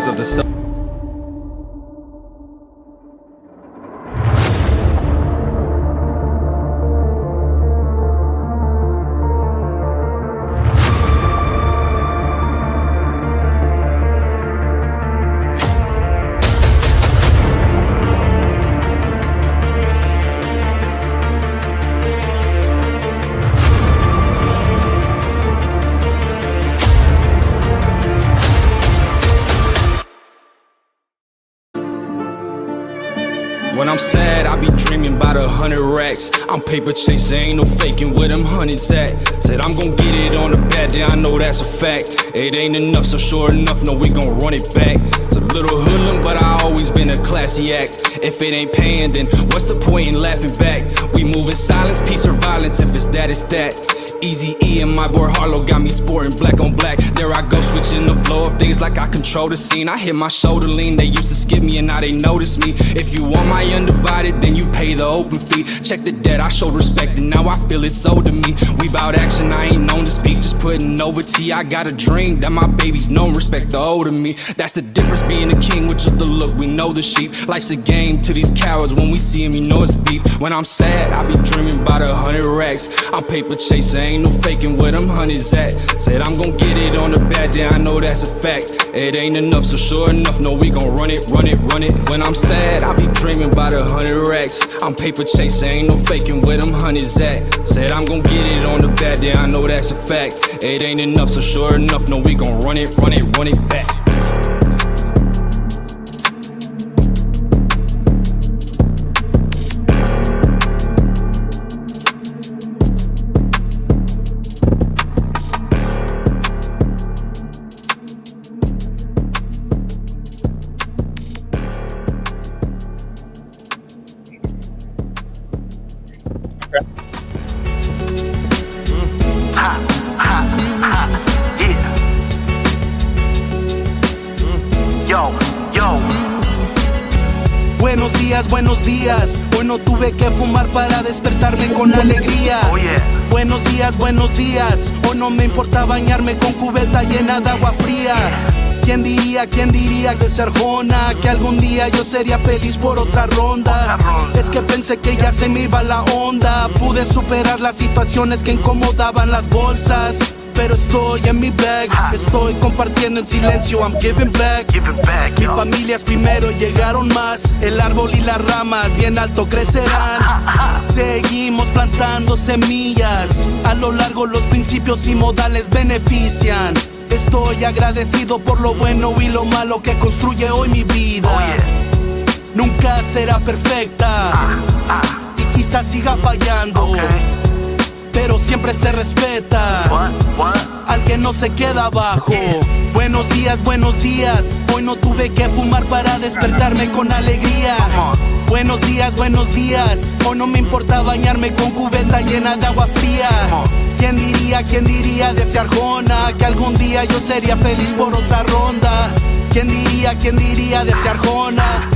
of the sun. When I'm sad, I be dreaming about 100 racks. I'm paper chasing, ain't no faking where them hundreds at. Said I'm gon' get it on the bad day, I know that's a fact. It ain't enough, so sure enough, no, we gon' run it back. It's a little hoodlum, but I always been a classy act. If it ain't paying, then what's the point in laughing back? We move in silence, peace or violence, if it's that, it's that. Easy E and my boy Harlow got me sporting black on black. There I go, switching the flow of things like I control the scene. I hit my shoulder lean, they used to skip me and now they notice me. If you want my undivided, then you pay the open fee. Check the debt, I showed respect and now I feel it's owed to me. We bout action, I ain't known to speak, just putting over tea. I got a dream that my babies know respect the older me. That's the difference being a king with just the look, we know the sheep. Life's a game to these cowards, when we see him, you know it's beef. When I'm sad, I be dreaming about 100 racks. I'm paper chasing, ain't no faking where them hundreds at. Said I'm gon' get it on the bad day, I know that's a fact. It ain't enough, so sure enough, no, we gon' run it, run it, run it. When I'm sad, I be dreaming about 100 racks. I'm paper chasing, ain't no faking where them hundreds at. Said I'm gon' get it on the bad day, I know that's a fact. It ain't enough, so sure enough, no, we gon' run it, run it, run it back. Buenos días, hoy no tuve que fumar para despertarme con alegría. Buenos días, hoy no me importa bañarme con cubeta llena de agua fría. ¿Quién diría que ser Arjona? Que algún día yo sería feliz por otra ronda. Es que pensé que ya se me iba la onda. Pude superar las situaciones que incomodaban las bolsas. Pero estoy en mi bag, estoy compartiendo en silencio, I'm giving back. Mi familia es primero, llegaron más. El árbol y las ramas bien alto crecerán. Seguimos plantando semillas. A lo largo los principios y modales benefician. Estoy agradecido por lo bueno y lo malo que construye hoy mi vida. Nunca será perfecta y quizás siga fallando, pero siempre se respeta al que no se queda abajo. Buenos días, hoy no tuve que fumar para despertarme con alegría. Buenos días, hoy no me importa bañarme con cubeta llena de agua fría. ¿Quién diría de ese Arjona? Que algún día yo sería feliz por otra ronda. ¿Quién diría de ese Arjona?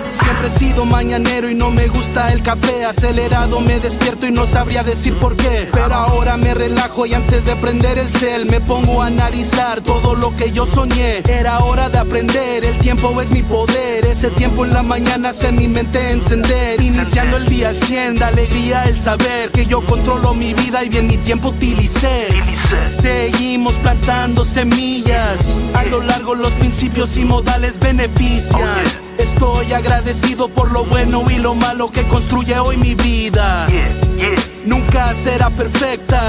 Siempre he sido mañanero y no me gusta el café. Acelerado me despierto y no sabría decir por qué. Pero ahora me relajo y antes de prender el cel me pongo a analizar todo lo que yo soñé. Era hora de aprender, el tiempo es mi poder. Ese tiempo en la mañana hace mi mente encender. Iniciando el día al 100, da alegría el saber que yo controlo mi vida y bien mi tiempo utilicé. Seguimos plantando semillas. A lo largo los principios y modales benefician. Estoy agradecido por lo bueno y lo malo que construye hoy mi vida. Nunca será perfecta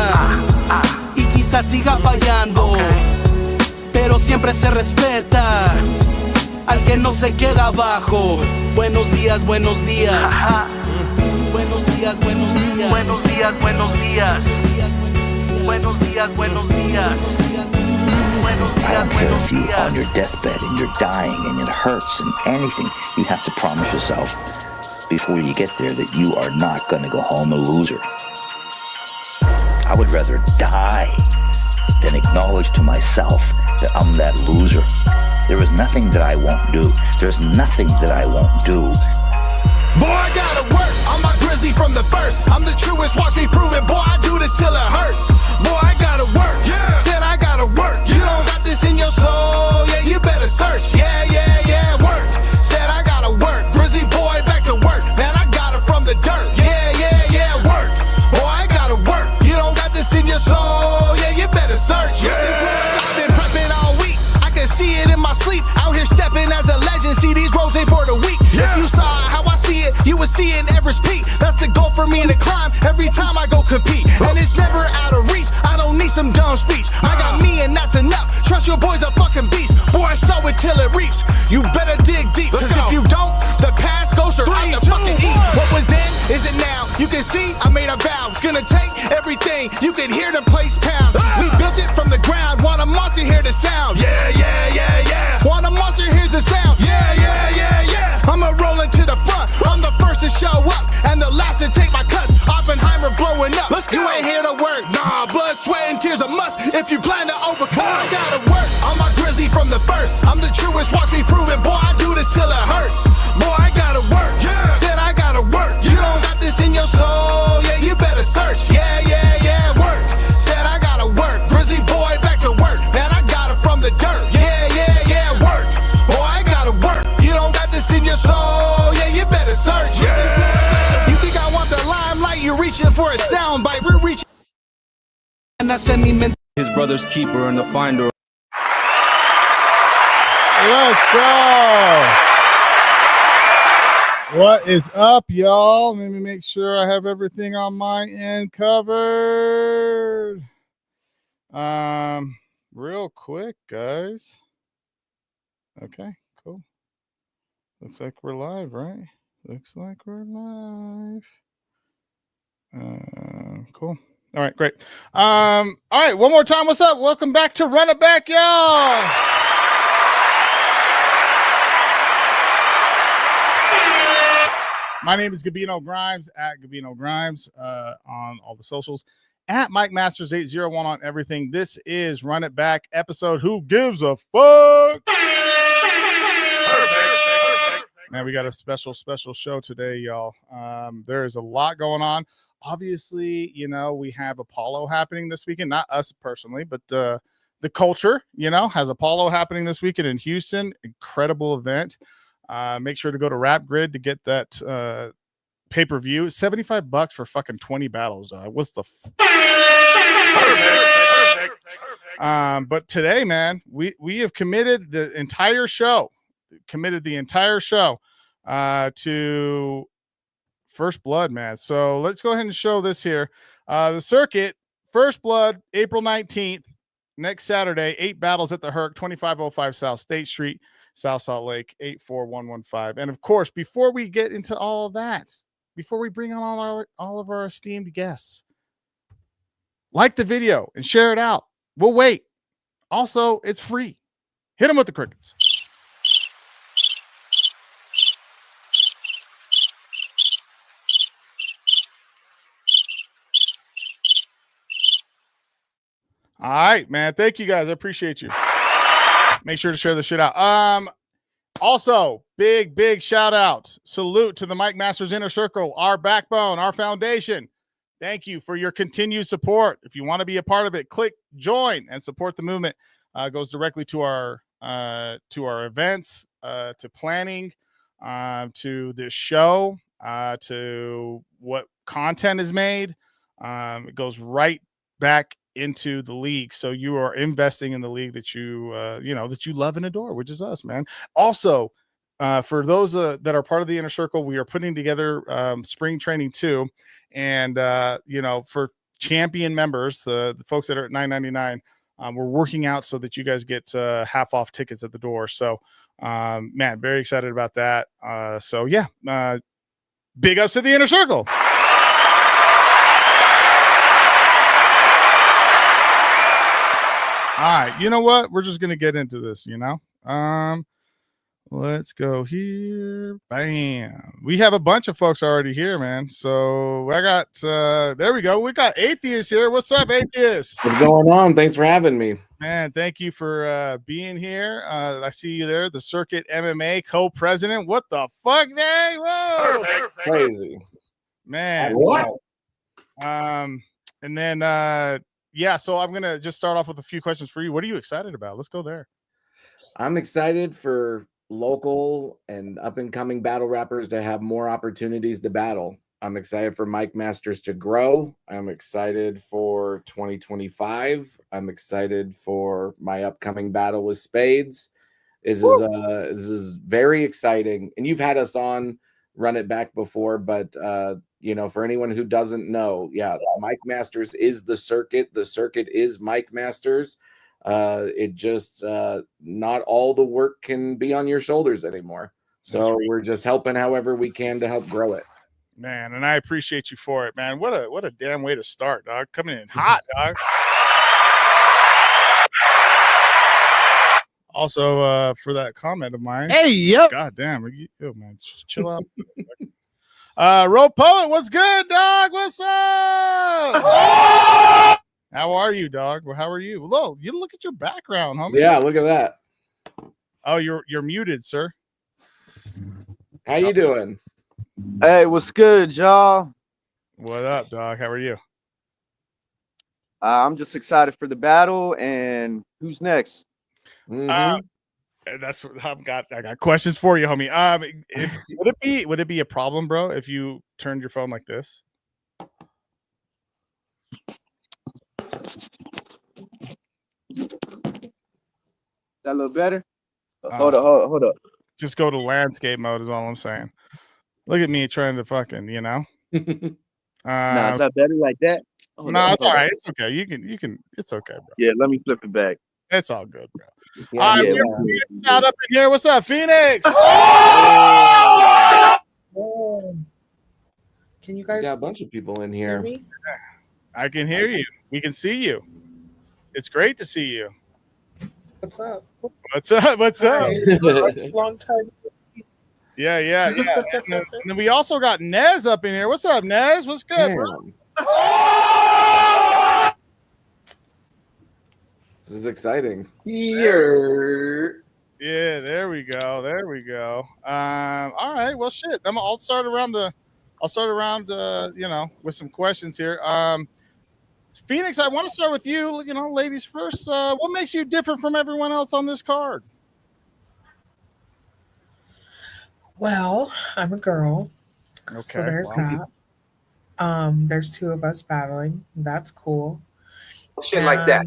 y quizás siga fallando, pero siempre se respeta al que no se queda abajo. Buenos días. Buenos días. Buenos días. I don't care if you're on your deathbed and you're dying and it hurts and anything, you have to promise yourself before you get there that you are not going to go home a loser. I would rather die than acknowledge to myself that I'm that loser. There is nothing that I won't do. There's nothing that I won't do. Boy, I gotta work. I'm not grizzly from the first. I'm the truest, watch me prove it. Boy, I do this till it hurts. Boy, I gotta work. Said I gotta work. You don't got this in your soul. vision, see these roads ain't for the weak. If you saw how I see it, you would see it in Everest Peak. That's the goal for me to climb every time I go compete. And it's never out of reach, I don't need some dumb speech. I got me and that's enough, trust your boy's a fucking beast. Boy, sow it till it reaps, you better dig deep. Cause if you don't, the past goes right to fucking eat. What was then, is it now? You can see, I made a vow. It's gonna take everything, you can hear the place pound. We built it from the ground, want a monster hear the sound. Yeah, yeah, yeah, yeah. Want a monster hears the sound. Yeah, yeah, yeah, yeah. I'ma roll into the front, I'm the first to show up, and the last to take my cuts. Oppenheimer blowing up. Let's go. You ain't here to work, nah, blood, sweat, and tears a must if you plan to overcome. I gotta work, I'm a grizzly from the first. I'm the truest, watch me prove it. Boy, I do this till it hurts. Boy, I gotta work, said I gotta work. You don't got this in your soul, yeah, you better search. Yeah, yeah, yeah, work, said I gotta work. Grizzly boy, back to work, man, I got it from the dirt. Yeah, yeah, yeah, work, boy, I gotta work. You don't got this in your soul, yeah, you better search. You think I want the limelight, you're reaching for a sound bite. We're reaching. His brother's keeper and the finder. Let's go. What is up, y'all? Let me make sure I have everything on my end covered. Real quick, guys. Okay, cool. Looks like we're live, right? Looks like we're live. Cool. All right, great. All right, one more time. What's up? Welcome back to Run It Back, y'all. My name is Gabino Grimes at Gabino Grimes on all the socials, at Mike Masters 801 on everything. This is Run It Back episode Who Gives a Fuck? Man, we got a special show today, y'all. There is a lot going on. Obviously, you know, we have Apollo happening this weekend. Not us personally, but the culture, you know, has Apollo happening this weekend in Houston. Incredible event. Make sure to go to Rap Grid to get that pay-per-view. $75 for fucking 20 battles. What's the but today, man, we have committed the entire show to First Blood, man. So let's go ahead and show this here. The circuit, First Blood, April 19th, next Saturday, 8 battles at the Herc, 2505 South State Street, South Salt Lake, 84115. And of course, before we get into all of that, before we bring on all of our esteemed guests, like the video and share it out. We'll wait. Also, it's free. Hit them with the crickets. All right, man. Thank you guys. I appreciate you. Make sure to share the shit out. Also, big shout out. Salute to the Mike Masters Inner Circle, our backbone, our foundation. Thank you for your continued support. If you want to be a part of it, click join and support the movement. It goes directly to our events, to planning, to this show, to what content is made. It goes right back into the league, so you are investing in the league that you that you love and adore, which is us, man. Also, for those that are part of the Inner Circle, we are putting together spring training too, and for champion members, the folks that are at $9.99, we're working out so that you guys get half off tickets at the door. So man, very excited about that. So yeah, big ups to the Inner Circle. All right, you know what? We're just gonna get into this, Let's go here. Bam. We have a bunch of folks already here, man. So I got there we go. We got Atheist here. What's up, Atheist? What's going on? Thanks for having me. Man, thank you for being here. I see you there, the Circuit MMA co-president. What the fuck, man? Whoa! Crazy. Man. What? And then yeah, so I'm gonna just start off with a few questions for you. What are you excited about? Let's go there. I'm excited for local and up and coming battle rappers to have more opportunities to battle. I'm excited for Mike Masters to grow. I'm excited for 2025. I'm excited for my upcoming battle with Spades. This is very exciting, and you've had us on Run It Back before, but for anyone who doesn't know, Mike Masters is the circuit. The circuit is Mike Masters. It just not all the work can be on your shoulders anymore. So we're just helping however we can to help grow it. Man, and I appreciate you for it, man. What a damn way to start, dog. Coming in hot, dog. Also, for that comment of mine. Hey, yep. God damn, man, just chill out. Road Poet, what's good, dog? What's up? How are you, dog? Well, how are you? Well, you look at your background, homie. Yeah, look at that. Oh, you're muted, sir. How you doing? Hey, what's good, y'all? What up, dog? How are you? I'm just excited for the battle, and who's next? That's what I got questions for you, homie. Would it be a problem, bro, if you turned your phone like this? That a little better? Hold up. Just go to landscape mode is all I'm saying. Look at me trying to fucking, Nah, is that better like that? No, it's all right. It's okay. You can. It's okay, bro. Yeah, let me flip it back. It's all good, bro. Yeah, All right, yeah. we're shout up in here. What's up, Phoenix? Can you guys got a bunch of people in hear here. me? I can hear you. We can see you. It's great to see you. What's up? What's up? What's up? Hi. Long time. Yeah. And then we also got Nez up in here. What's up, Nez? What's good, bro? This is exciting. Here. Yeah, there we go. All right. Well, shit. I'll start around with some questions here. Phoenix, I want to start with you. Ladies first. What makes you different from everyone else on this card? Well, I'm a girl. Okay. So there's that. There's two of us battling. That's cool. Shit like that.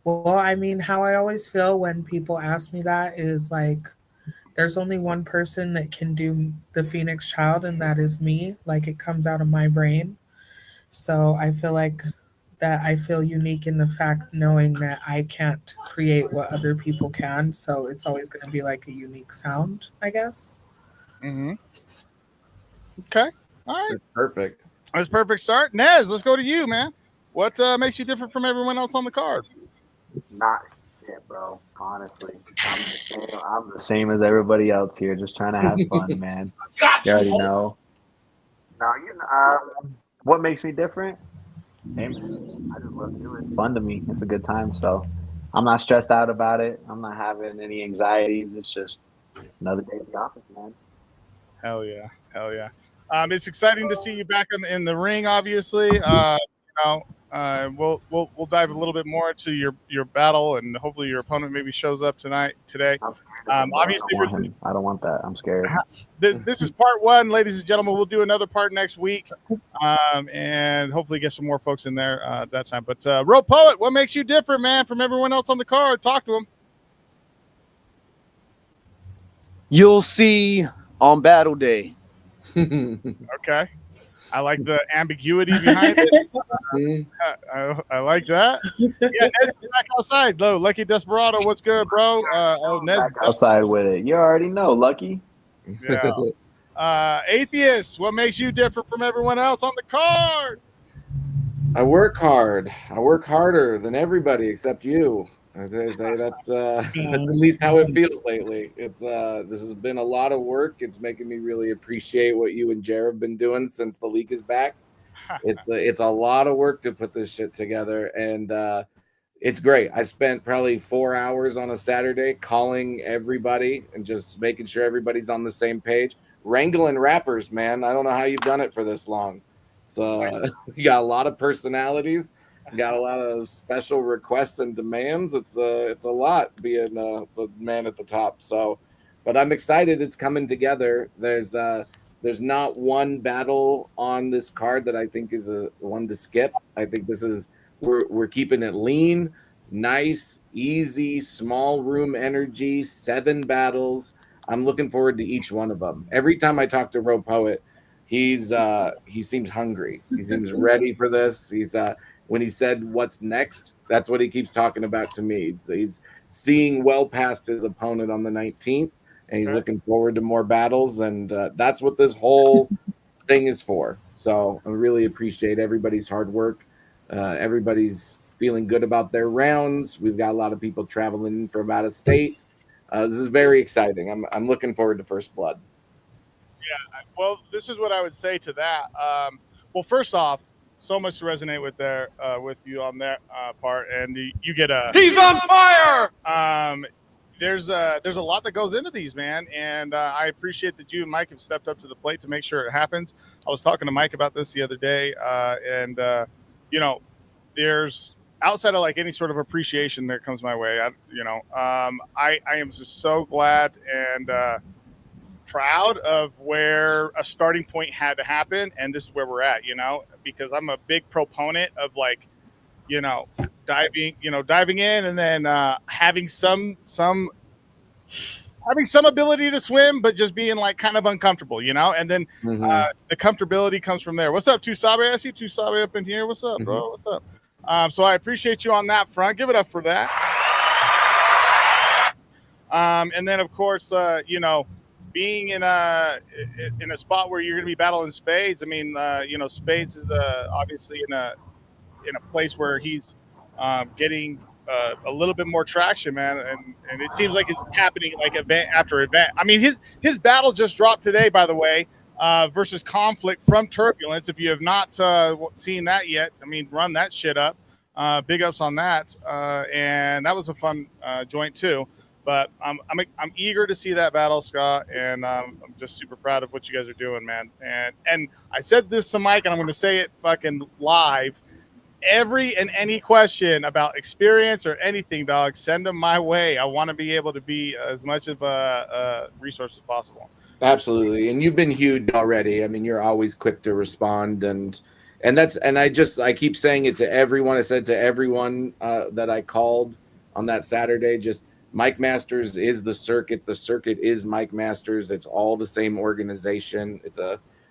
Well, I mean, how I always feel when people ask me that is like, there's only one person that can do the Phoenix Child, and that is me. Like, it comes out of my brain. So I feel like that I feel unique in the fact knowing that I can't create what other people can. So it's always going to be like a unique sound, I guess. Mm-hmm. Okay. All right. That's perfect. That's a perfect start. Nez, let's go to you, man. What makes you different from everyone else on the card? Not shit, bro. Honestly, I'm the same as everybody else here, just trying to have fun, man. You already know. No, what makes me different? Hey, man, I just love doing it. It's fun to me. It's a good time, so I'm not stressed out about it. I'm not having any anxieties. It's just another day at the office, man. Hell yeah. It's exciting to see you back in the ring. Obviously, we'll dive a little bit more into your battle, and hopefully your opponent maybe shows up today. Obviously, I don't want that. I'm scared. This is part one, ladies and gentlemen. We'll do another part next week, and hopefully get some more folks in there that time. But Road Poet, what makes you different, man, from everyone else on the card? Talk to him. You'll see on battle day. Okay. I like the ambiguity behind it. I like that. Yeah, Nez is back outside. Low, Lucky Desperado, what's good, bro? Nez Back outside with it. You already know, Lucky. Yeah. Atheist, what makes you different from everyone else on the card? I work hard. I work harder than everybody except you. That's at least how it feels lately. This has been a lot of work. It's making me really appreciate what you and Jared have been doing since the league is back. It's a lot of work to put this shit together, and it's great. I spent probably 4 hours on a Saturday calling everybody and just making sure everybody's on the same page. Wrangling rappers, man. I don't know how you've done it for this long. So you got a lot of personalities. Got a lot of special requests and demands. It's a lot being the man at the top. So, but I'm excited. It's coming together. There's not one battle on this card that I think is one to skip. I think we're keeping it lean, nice, easy, small room energy, 7 battles. I'm looking forward to each one of them. Every time I talk to Ro Poet, he seems hungry. He seems ready for this. When he said what's next, that's what he keeps talking about to me. He's seeing well past his opponent on the 19th, and he's looking forward to more battles, and that's what this whole thing is for. So I really appreciate everybody's hard work. Everybody's feeling good about their rounds. We've got a lot of people traveling from out of state. This is very exciting. I'm looking forward to First Blood. Yeah, well, this is what I would say to that. Well, first off, so much to resonate with there with you on that part, and you get a He's on fire. There's a lot that goes into these, man, and I appreciate that you and Mike have stepped up to the plate to make sure it happens. I was talking to Mike about this the other day, and you know, there's outside of like any sort of appreciation that comes my way, I am just so glad and proud of where a starting point had to happen, and this is where we're at, because I'm a big proponent of like, diving in and then having some ability to swim, but just being like kind of uncomfortable, and then the comfortability comes from there. What's up, Tusabe? I see Tusabe up in here. What's up, bro? What's up? So I appreciate you on that front. Give it up for that. And then of course, being in a spot where you're going to be battling Spades. I mean, Spades is obviously in a place where he's getting a little bit more traction, man, and it seems like it's happening like event after event. I mean, his battle just dropped today, by the way, versus Conflict from Turbulence. If you have not seen that yet, I mean, run that shit up. Big ups on that, and that was a fun joint too. But I'm eager to see that battle, Scott, and I'm just super proud of what you guys are doing, man. And I said this to Mike, and I'm going to say it fucking live. Every and any question about experience or anything, dog, send them my way. I want to be able to be as much of a resource as possible. Absolutely, and you've been huge already. I mean, you're always quick to respond, and I keep saying it to everyone. I said to everyone that I called on that Saturday, just Mike Masters is the circuit. The circuit is Mike Masters. It's all the same organization.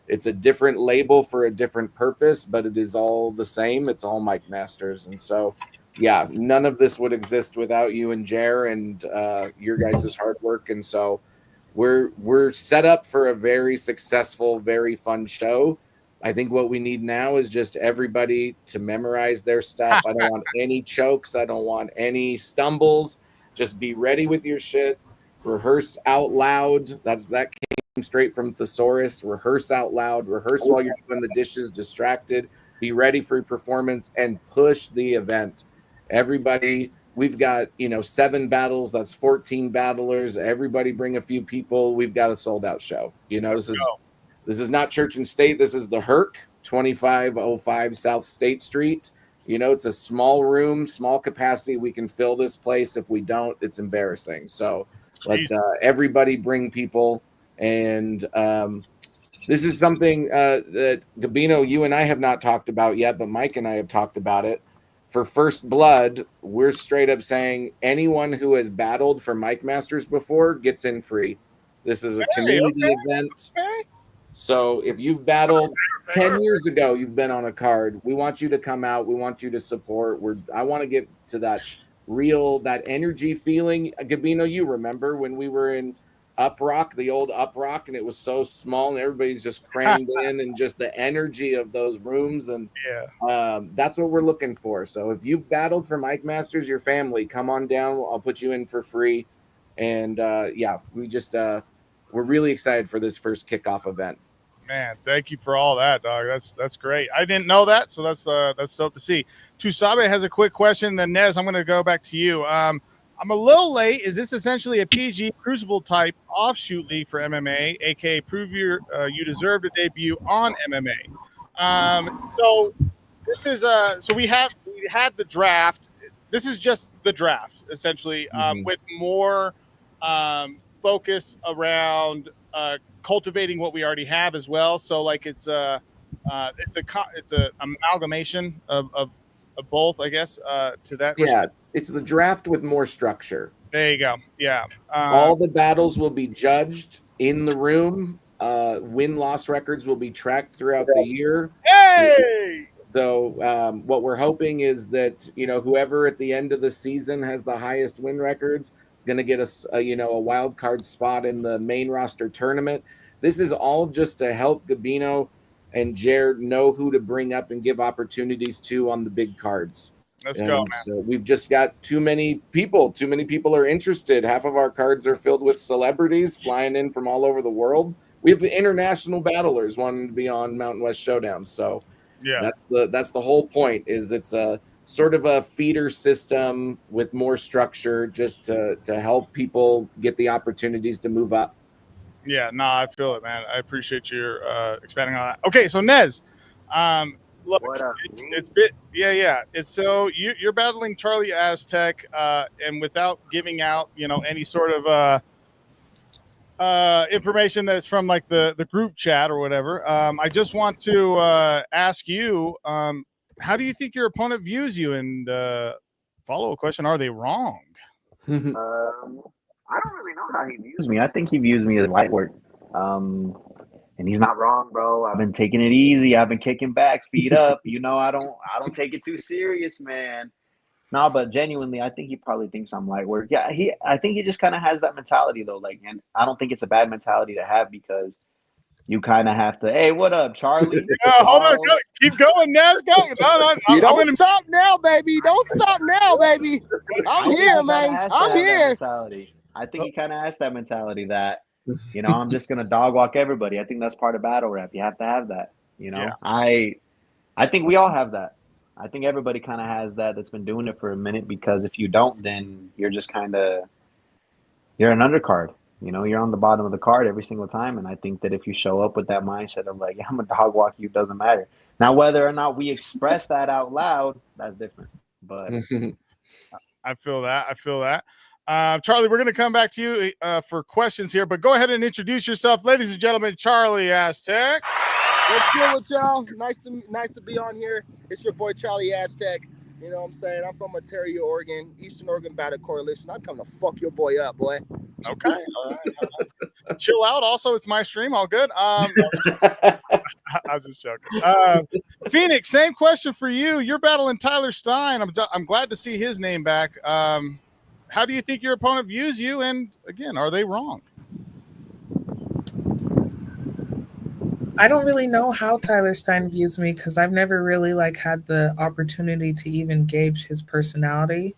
It's a different label for a different purpose, but it is all the same. It's all Mike Masters. And so, yeah, none of this would exist without you and Jer and your guys' hard work. And so we're set up for a very successful, very fun show. I think what we need now is just everybody to memorize their stuff. I don't want any chokes. I don't want any stumbles. Just be ready with your shit. Rehearse out loud. That came straight from Thesaurus. Rehearse out loud. Rehearse while you're doing the dishes, distracted. Be ready for your performance and push the event. Everybody, we've got 7 battles. That's 14 battlers. Everybody bring a few people. We've got a sold out show. This is not Church and State. This is the Herc, 2505 South State Street. It's a small room, small capacity. We can fill this place. If we don't, it's embarrassing. So let's everybody bring people. And this is something that Gabino, you and I have not talked about yet, but Mike and I have talked about it. For First Blood, we're straight up saying anyone who has battled for Mike Masters before gets in free. This is a community event. So if you've battled 10 years ago, you've been on a card, we want you to come out. We want you to support. I want to get to that energy feeling. Gabino, you remember when we were in Uprock, the old Uprock, and it was so small and everybody's just crammed in, and just the energy of those rooms. And that's what we're looking for. So if you've battled for Mike Masters, your family, come on down. I'll put you in for free. And we're really excited for this first kickoff event. Man, thank you for all that, dog. That's great. I didn't know that, so that's dope to see. Tusabe has a quick question. Then Nez, I'm going to go back to you. I'm a little late. Is this essentially a PG Crucible type offshoot league for MMA, aka prove you deserve to debut on MMA? So this is so we had the draft. This is just the draft essentially, with more focus around cultivating what we already have as well. So like it's a amalgamation of both, I guess, to that. Yeah. It's the draft with more structure. There you go. Yeah. All the battles will be judged in the room. Win-loss records will be tracked throughout the year. Hey! So what we're hoping is that, whoever at the end of the season has the highest win records is going to get a wild card spot in the main roster tournament. This is all just to help Gabino and Jared know who to bring up and give opportunities to on the big cards. Let's go, man. So we've just got too many people. Too many people are interested. Half of our cards are filled with celebrities flying in from all over the world. We have international battlers wanting to be on Mountain West Showdown. So yeah, that's the whole point. Is it's a sort of a feeder system with more structure, just to help people get the opportunities to move up. Yeah, no, I feel it, man. I appreciate your expanding on that. Okay, so Nez, look, it's bit, yeah. It's so you're battling Charlie Aztec, and without giving out, any sort of information that's from like the group chat or whatever. I just want to ask you, how do you think your opponent views you? And follow-up question: are they wrong? I don't really know how he views me. I think he views me as light work. And he's not wrong, bro. I've been taking it easy. I've been kicking back, feet up. I don't take it too serious, man. No, but genuinely, I think he probably thinks I'm light work. Yeah, I think he just kind of has that mentality though. Like, and I don't think it's a bad mentality to have, because you kind of have to. Hey, what up, Charlie? Hold on, keep going, Nez. Go. No, you don't stop now, baby. Don't stop now, baby. I'm here, man. I'm here. Mentality. I think he kind of has that mentality that, I'm just gonna dog walk everybody. I think that's part of battle rap. You have to have that. Yeah. I think we all have that. I think everybody kind of has that that's been doing it for a minute, because if you don't, then you're just you're an undercard. You're on the bottom of the card every single time. And I think that if you show up with that mindset of like, I'm a dog walk you, doesn't matter. Now, whether or not we express that out loud, that's different. But I feel that. Charlie, we're going to come back to you for questions here, but go ahead and introduce yourself. Ladies and gentlemen, Charlie Aztec. What's good with y'all? Nice to be on here. It's your boy Charlie Aztec. You know what I'm saying? I'm from Ontario, Oregon, Eastern Oregon Battle Coalition. I'm coming to fuck your boy up, boy. Okay. All right. Chill out. Also, it's my stream. All good. I was just joking. Phoenix, same question for you. You're battling Tyler Stein. I'm glad to see his name back. How do you think your opponent views you? And again, are they wrong? I don't really know how Tyler Stein views me, because I've never really had the opportunity to even gauge his personality.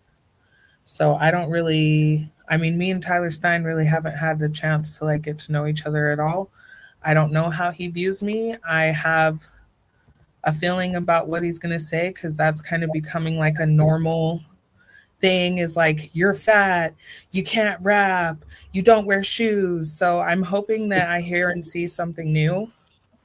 So I don't really, me and Tyler Stein really haven't had the chance to get to know each other at all. I don't know how he views me. I have a feeling about what he's going to say, because that's kind of becoming a normal thing, is you're fat, you can't rap, you don't wear shoes. So I'm hoping that I hear and see something new.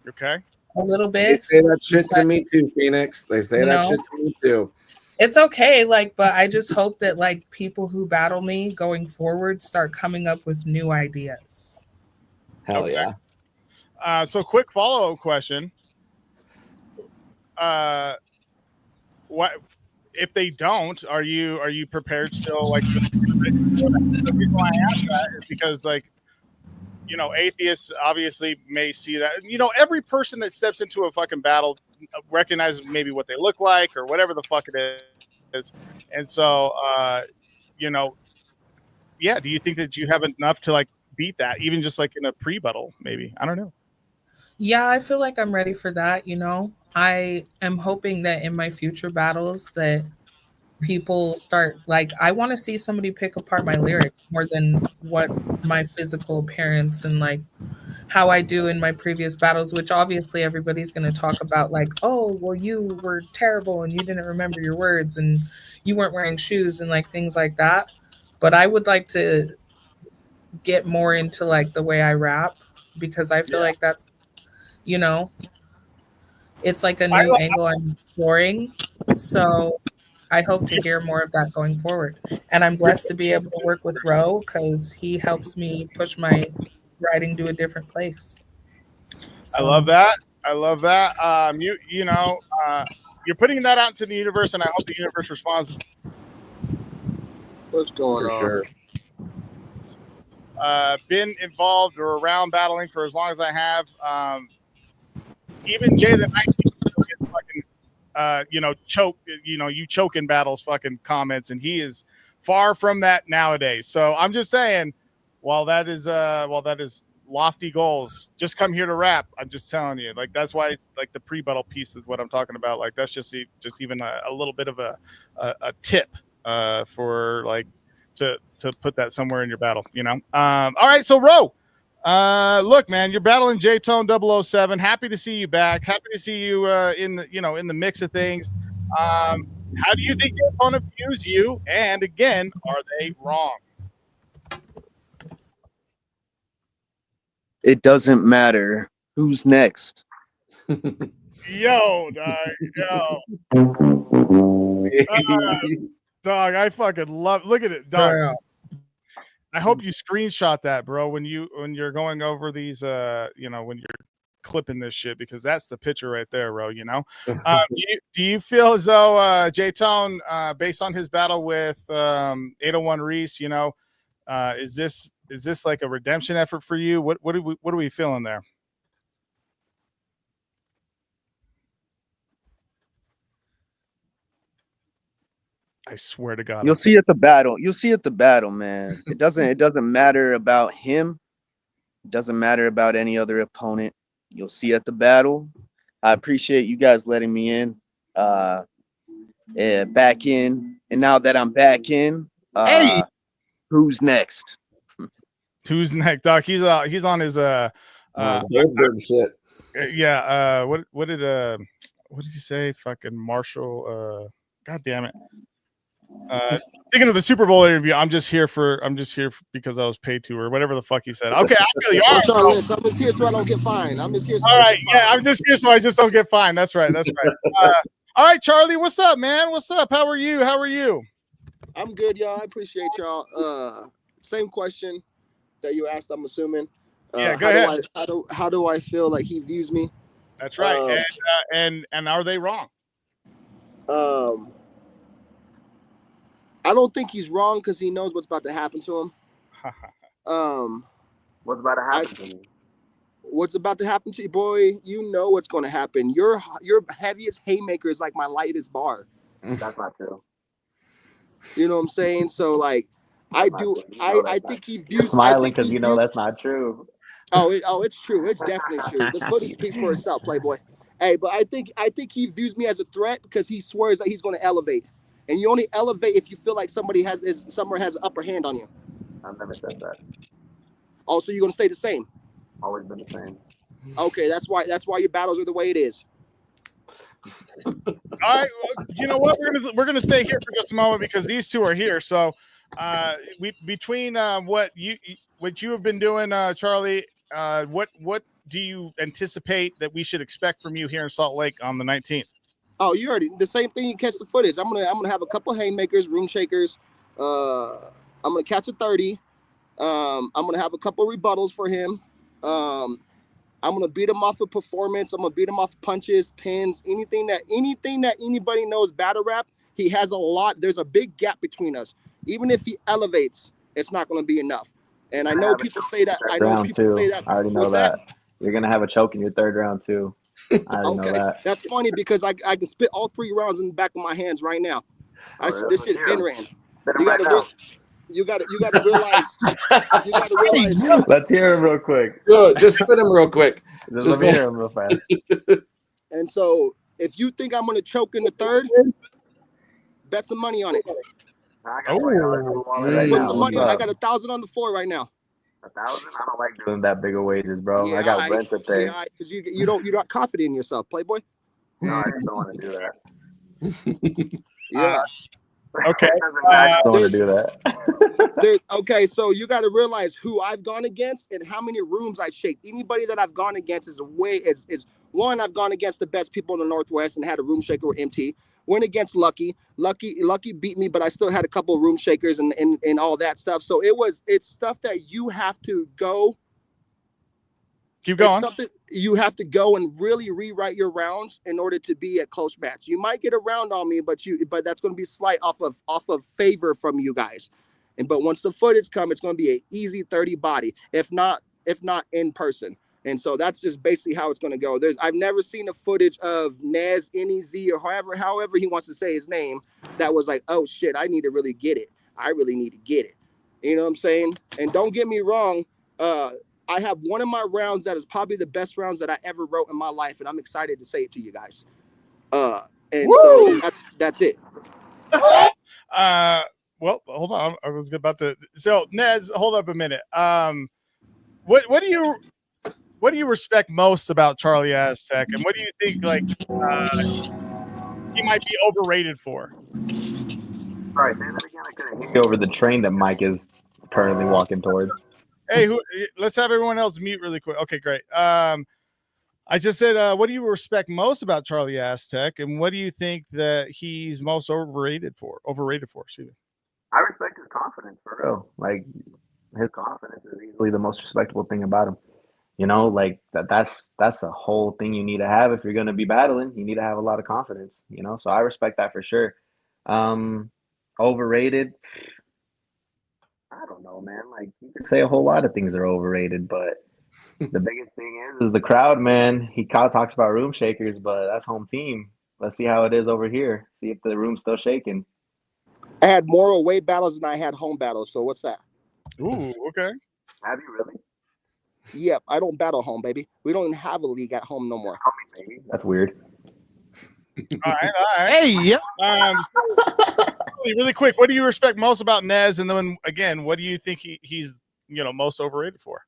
Okay. A little bit. They say that shit to me too, Phoenix. They say that shit to me too. It's okay, but I just hope that people who battle me going forward start coming up with new ideas. Hell yeah. So quick follow-up question. What if they don't? Are you prepared still? The reason why I ask that is because atheists obviously may see that. Every person that steps into a fucking battle recognizes maybe what they look like or whatever the fuck it is. And so, do you think that you have enough to beat that, even just in a pre-battle, maybe? I don't know. Yeah, I feel like I'm ready for that. I am hoping that in my future battles that people start I want to see somebody pick apart my lyrics more than what my physical appearance and how I do in my previous battles, which obviously everybody's going to talk about oh, well, you were terrible and you didn't remember your words and you weren't wearing shoes and things like that. But I would like to get more into the way I rap, because I feel like that's, it's a new angle I'm exploring. So I hope to hear more of that going forward. And I'm blessed to be able to work with Ro, because he helps me push my writing to a different place. So. I love that. You're putting that out into the universe, and I hope the universe responds What's going For on? sure. Been involved or around battling for as long as I have. Even Jay the 19 still gets fucking, you choke in battles fucking comments, and he is far from that nowadays. So I'm just saying, while that is lofty goals, just come here to rap. I'm just telling you, like, that's why it's like the pre-battle piece is what I'm talking about. Like, that's just even a little bit of a tip for like to put that somewhere in your battle, all right, so Ro, look, man, you're battling J-Tone 007. Happy to see you back. Happy to see you in the mix of things. How do you think your opponent views you? And again, are they wrong? It doesn't matter who's next. Yo, dog, dog, I fucking love. Look at it, dog. Yeah. I hope you screenshot that, bro, when you're going over these, when you're clipping this shit, because that's the picture right there, bro. Do you feel as though J-Tone, based on his battle with 801 Reese, is this like a redemption effort for you? What are we feeling there? I swear to God, You'll see at the battle. You'll see at the battle, man. It doesn't matter about him. It doesn't matter about any other opponent. You'll see at the battle. I appreciate you guys letting me in. Back in, and now that I'm back in, hey, who's next? Who's next, Doc? He's on his Goldberg shit. What did he say? Fucking Marshall. God damn it. Speaking of the Super Bowl interview, I'm just here because I was paid to, or whatever the fuck he said. Okay, I feel you. All right, Charlie, I'm just here so I don't get fined. I'm just here. So all right, yeah, I'm just here so I just don't get fined. That's right. All right, Charlie, what's up, man? What's up? How are you? I'm good, y'all. I appreciate y'all. Same question that you asked. I'm assuming. Yeah, go ahead. How do I feel like he views me? That's right. And are they wrong? I don't think he's wrong because he knows what's about to happen to him. What's about to happen to me? What's about to happen to you, boy? You know what's going to happen. Your heaviest haymaker is like my lightest bar. That's not true. You know what I'm saying? So like, I think he views. You're smiling because you know that's not true. It's true. It's definitely true. The footage speaks for itself, Playboy. Hey, but I think he views me as a threat because he swears that he's going to elevate, and you only elevate if you feel like somewhere has an upper hand on you. I've never said that. Also, you're going to stay the same. Always been the same. Okay, that's why your battles are the way it is. All right, you know what? We're gonna stay here for just a moment because these two are here. So, between what you have been doing, Charlie, what do you anticipate that we should expect from you here in Salt Lake on the 19th? Oh, you already the same thing. You catch the footage. I'm gonna have a couple haymakers, room shakers. I'm gonna catch a 30. I'm gonna have a couple rebuttals for him. I'm gonna beat him off of performance. I'm gonna beat him off punches, pins, anything that anybody knows battle rap. He has a lot. There's a big gap between us. Even if he elevates, it's not gonna be enough. And I know people say that. I already know that. You're gonna have a choke in your third round too. I already know that. That's funny because I can spit all 3 rounds in the back of my hands right now. This shit been ran. You got to realize. Let's hear him real quick. Just spit him real quick. Just let me hear him real fast. And so, if you think I'm gonna choke in the third, bet some money on it. I got $1,000 on the floor right now. 1,000? I don't like doing that big of wages, bro. Yeah, I got rent to pay. Yeah, because you're not confident in yourself, Playboy. No, I just don't want to do that. Yeah. Okay. I don't want to do that. Okay, so you got to realize who I've gone against and how many rooms I shake. Anybody that I've gone against is one. I've gone against the best people in the Northwest and had a room shaker with MT. Went against Lucky. Lucky beat me, but I still had a couple of room shakers and all that stuff. So it's stuff that you have to go. Keep going. It's something you have to go and really rewrite your rounds in order to be a close match. You might get a round on me, but that's going to be slight off of favor from you guys. But once the footage comes, it's going to be an easy 30 body, if not in person. And so that's just basically how it's going to go. I've never seen a footage of Nez, Nez, or however he wants to say his name, that was like, oh shit, I need to really get it. I really need to get it. You know what I'm saying? And don't get me wrong, I have one of my rounds that is probably the best rounds that I ever wrote in my life, and I'm excited to say it to you guys. And so that's it. Well, hold on. I was about to. So, Nez, hold up a minute. What do you respect most about Charlie Aztec, and what do you think like he might be overrated for? All right, say that again. I couldn't hear you over the train that Mike is currently walking towards. Hey, let's have everyone else mute really quick. Okay, great. I just said, what do you respect most about Charlie Aztec, and what do you think that he's most overrated for? Excuse me. I respect his confidence for real. Like his confidence is easily the most respectable thing about him. You know, like that's a whole thing you need to have if you're going to be battling. You need to have a lot of confidence. You know, so I respect that for sure. Overrated. I don't know, man. Like you could say a whole lot of things are overrated, but the biggest thing is the crowd, man. He talks about room shakers, but that's home team. Let's see how it is over here. See if the room's still shaking. I had more away battles than I had home battles. So what's that? Ooh, okay. Have you really? Yep, I don't battle home, baby. We don't even have a league at home no more. That's weird. All right. Hey, yeah. Really quick, what do you respect most about Nez? And then again, what do you think he's most overrated for?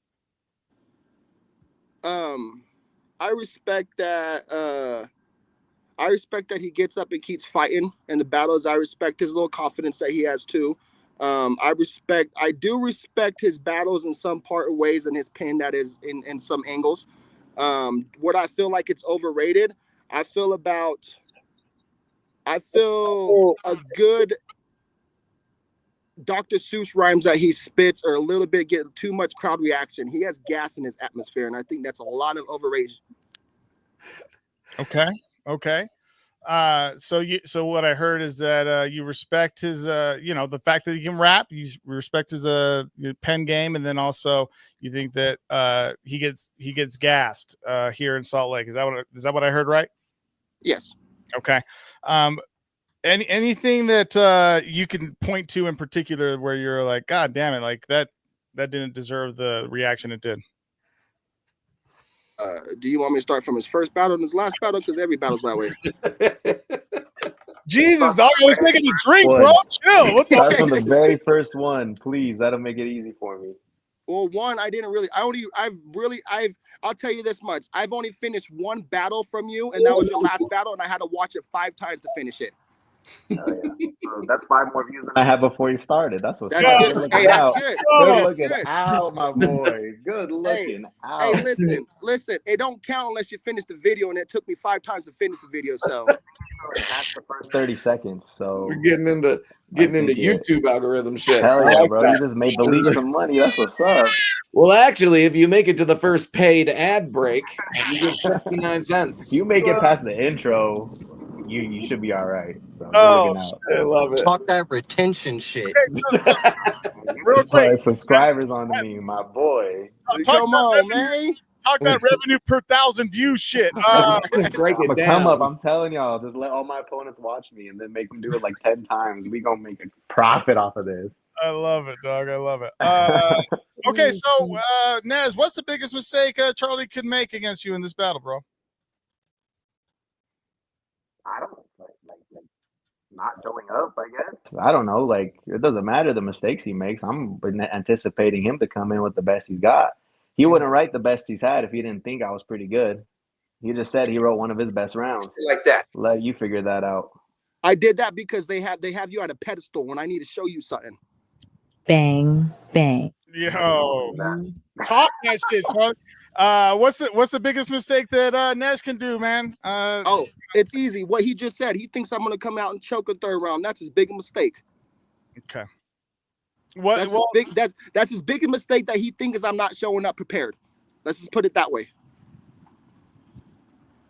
I respect that. I respect that he gets up and keeps fighting in the battles. I respect his little confidence that he has too. I do respect his battles in some ways and his pen that is in some angles. What I feel like it's overrated. I feel a good Dr. Seuss rhymes that he spits are a little bit getting too much crowd reaction. He has gas in his atmosphere, and I think that's a lot of overrated. Okay. So what I heard is that you respect his the fact that he can rap, you respect his pen game, and then also you think that he gets gassed here in Salt Lake. Is that what I heard right? Yes. Okay. Anything that you can point to in particular where you're like, God damn it, like that didn't deserve the reaction it did? Do you want me to start from his first battle and his last battle? Because every battle's that way. Jesus, dog, I was making a drink, bro. Chill. What Start from the very first one, please. That'll make it easy for me. Well, one, I'll tell you this much. I've only finished one battle from you, and that was your last battle, and I had to watch it 5 times to finish it. Oh, yeah. So that's 5 more views than I had before you started. That's what's good. Hey, that's good. Good looking out, my boy. Good looking out. Hey, listen. It don't count unless you finish the video, and it took me 5 times to finish the video. So that's the first 30 seconds. So we're getting into YouTube algorithm shit. Hell yeah, bro! You just made the league some money. That's what's up. Well, actually, if you make it to the first paid ad break, you get 69 cents. If you make it past the intro, you should be all right. So I love it. Talk that retention shit. Real quick, subscribers on me, my boy. Come on, man. Talk that revenue per 1,000 views shit. Break it down. Come up, I'm telling y'all. Just let all my opponents watch me and then make them do it like 10 times. We gonna make a profit off of this. I love it, dog. I love it. Okay, so Nez, what's the biggest mistake Charlie could make against you in this battle, bro? I don't like not showing up, I guess. I don't know. Like, it doesn't matter the mistakes he makes. I'm anticipating him to come in with the best he's got. He wouldn't write the best he's had if he didn't think I was pretty good. He just said he wrote one of his best rounds. Like that. Let you figure that out. I did that because they have you at a pedestal when I need to show you something. Bang, bang. Yo, talk that shit, Charlie. What's the biggest mistake that Nez can do, man? It's easy. What he just said. He thinks I'm gonna come out and choke a 3rd round. That's his biggest mistake. Okay. That's his biggest mistake that he thinks I'm not showing up prepared. Let's just put it that way.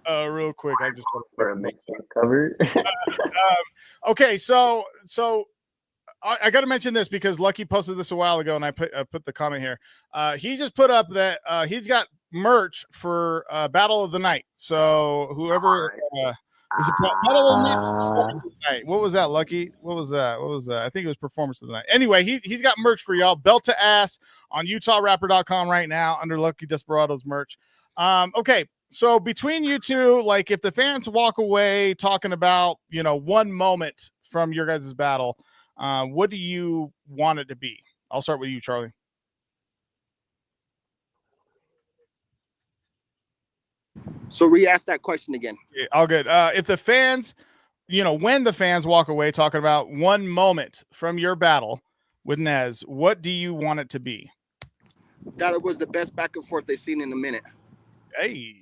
Real quick, I just want for a mixtape cover. Okay, so I got to mention this because Lucky posted this a while ago, and I put the comment here. He just put up that he's got merch for Battle of the Night. So whoever is it Battle of the Night? Performance of the Night? What was that, Lucky? What was that? I think it was Performance of the Night. Anyway, he's got merch for y'all. Belt to ass on UtahRapper.com right now under Lucky Desperado's merch. Okay. So between you two, like if the fans walk away talking about, one moment from your guys' battle, what do you want it to be? I'll start with you, Charlie. So re-ask that question again. Yeah, all good. If the fans, when the fans walk away talking about one moment from your battle with Nez, what do you want it to be? That it was the best back and forth they've seen in a minute. Hey.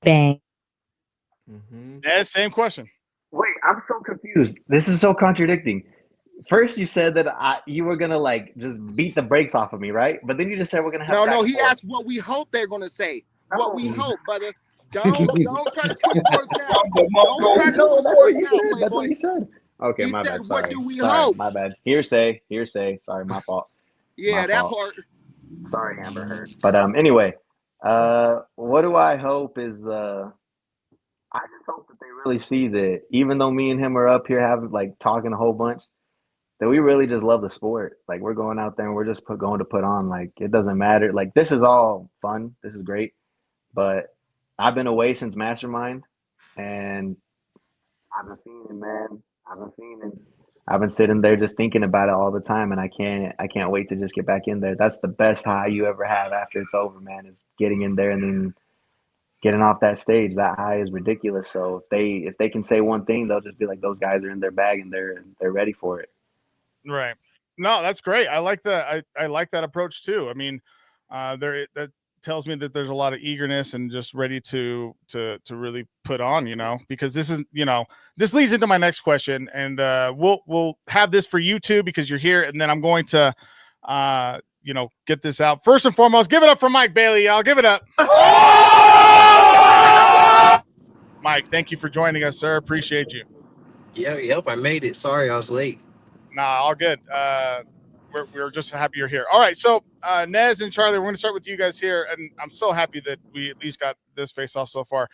Bang. Nez, same question. Wait, I'm so confused. This is so contradicting. First, you said that you were gonna like just beat the brakes off of me, right? But then you just said we're gonna have. No. He asked what we hope they're gonna say. What we hope, brother. Don't try to twist words now. Don't try to twist words now, Playboy. That's what you said. Okay, He my said, bad. Sorry. what do we Sorry, hope? my bad. Hearsay. Sorry, my fault. Yeah, My that fault. part. Sorry, Amber Heard. But anyway, what do I hope is I just hope that they really see that even though me and him are up here having like talking a whole bunch, that we really just love the sport. Like we're going out there and we're just going to put on. Like it doesn't matter. Like this is all fun. This is great. But I've been away since Mastermind, and I've been fiending, man. I've been sitting there just thinking about it all the time, and I can't wait to just get back in there. That's the best high you ever have after it's over, man. Is getting in there and then getting off that stage. That high is ridiculous. So if they can say one thing, they'll just be like, those guys are in their bag and they're ready for it. Right. No, that's great. I like that. I like that approach too. I mean, that tells me that there's a lot of eagerness and just ready to really put on, because this is, this leads into my next question, and we'll have this for you too because you're here, and then I'm going to get this out. First and foremost, give it up for Mike Bailey, y'all. Give it up. Mike, thank you for joining us, sir. Appreciate you. Yep, I made it. Sorry, I was late. Nah, all good. We're just happy you're here. All right, so Nez and Charlie, we're going to start with you guys here, and I'm so happy that we at least got this face-off so far.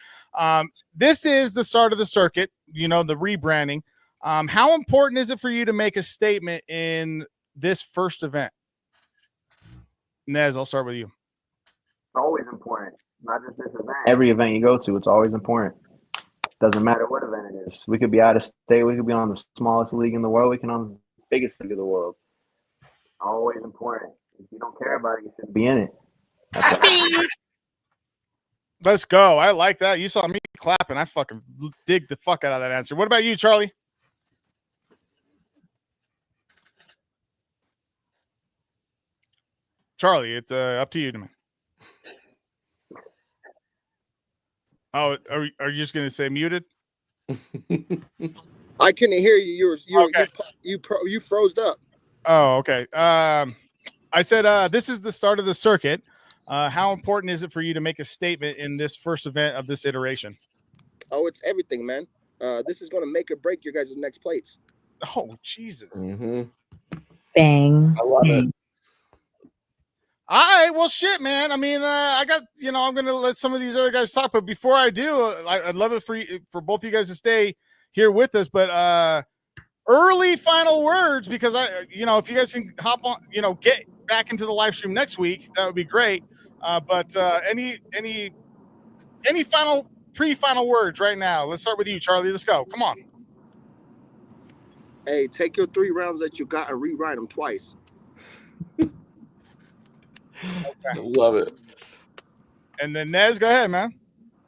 This is the start of the circuit, the rebranding. How important is it for you to make a statement in this first event? Nez, I'll start with you. It's always important, not just this event. Every event you go to, it's always important. Doesn't matter what event it is. We could be out of state. We could be on the smallest league in the world. We can on the biggest league of the world. Always important. If you don't care about it, you shouldn't be in it. Let's go. I like that. You saw me clapping. I fucking dig the fuck out of that answer. What about you, Charlie? Charlie, it's up to you, man. Oh, are you just gonna say muted? I couldn't hear you. Okay. You froze up. Oh, okay. I said this is the start of the circuit. How important is it for you to make a statement in this first event of this iteration? Oh, it's everything, man. This is going to make or break your guys' next plates. Oh, Jesus. Bang. I love it. All right, well, shit, man. I mean, I got, I'm going to let some of these other guys talk, but before I do, I'd love it for both of you guys to stay here with us, but early final words, because if you guys can hop on, get back into the live stream next week, that would be great. But any final pre-final words right now? Let's start with you, Charlie. Let's go. Come on. Hey, take your 3 rounds that you got and rewrite them twice. Okay. Love it. And then Nez, go ahead, man.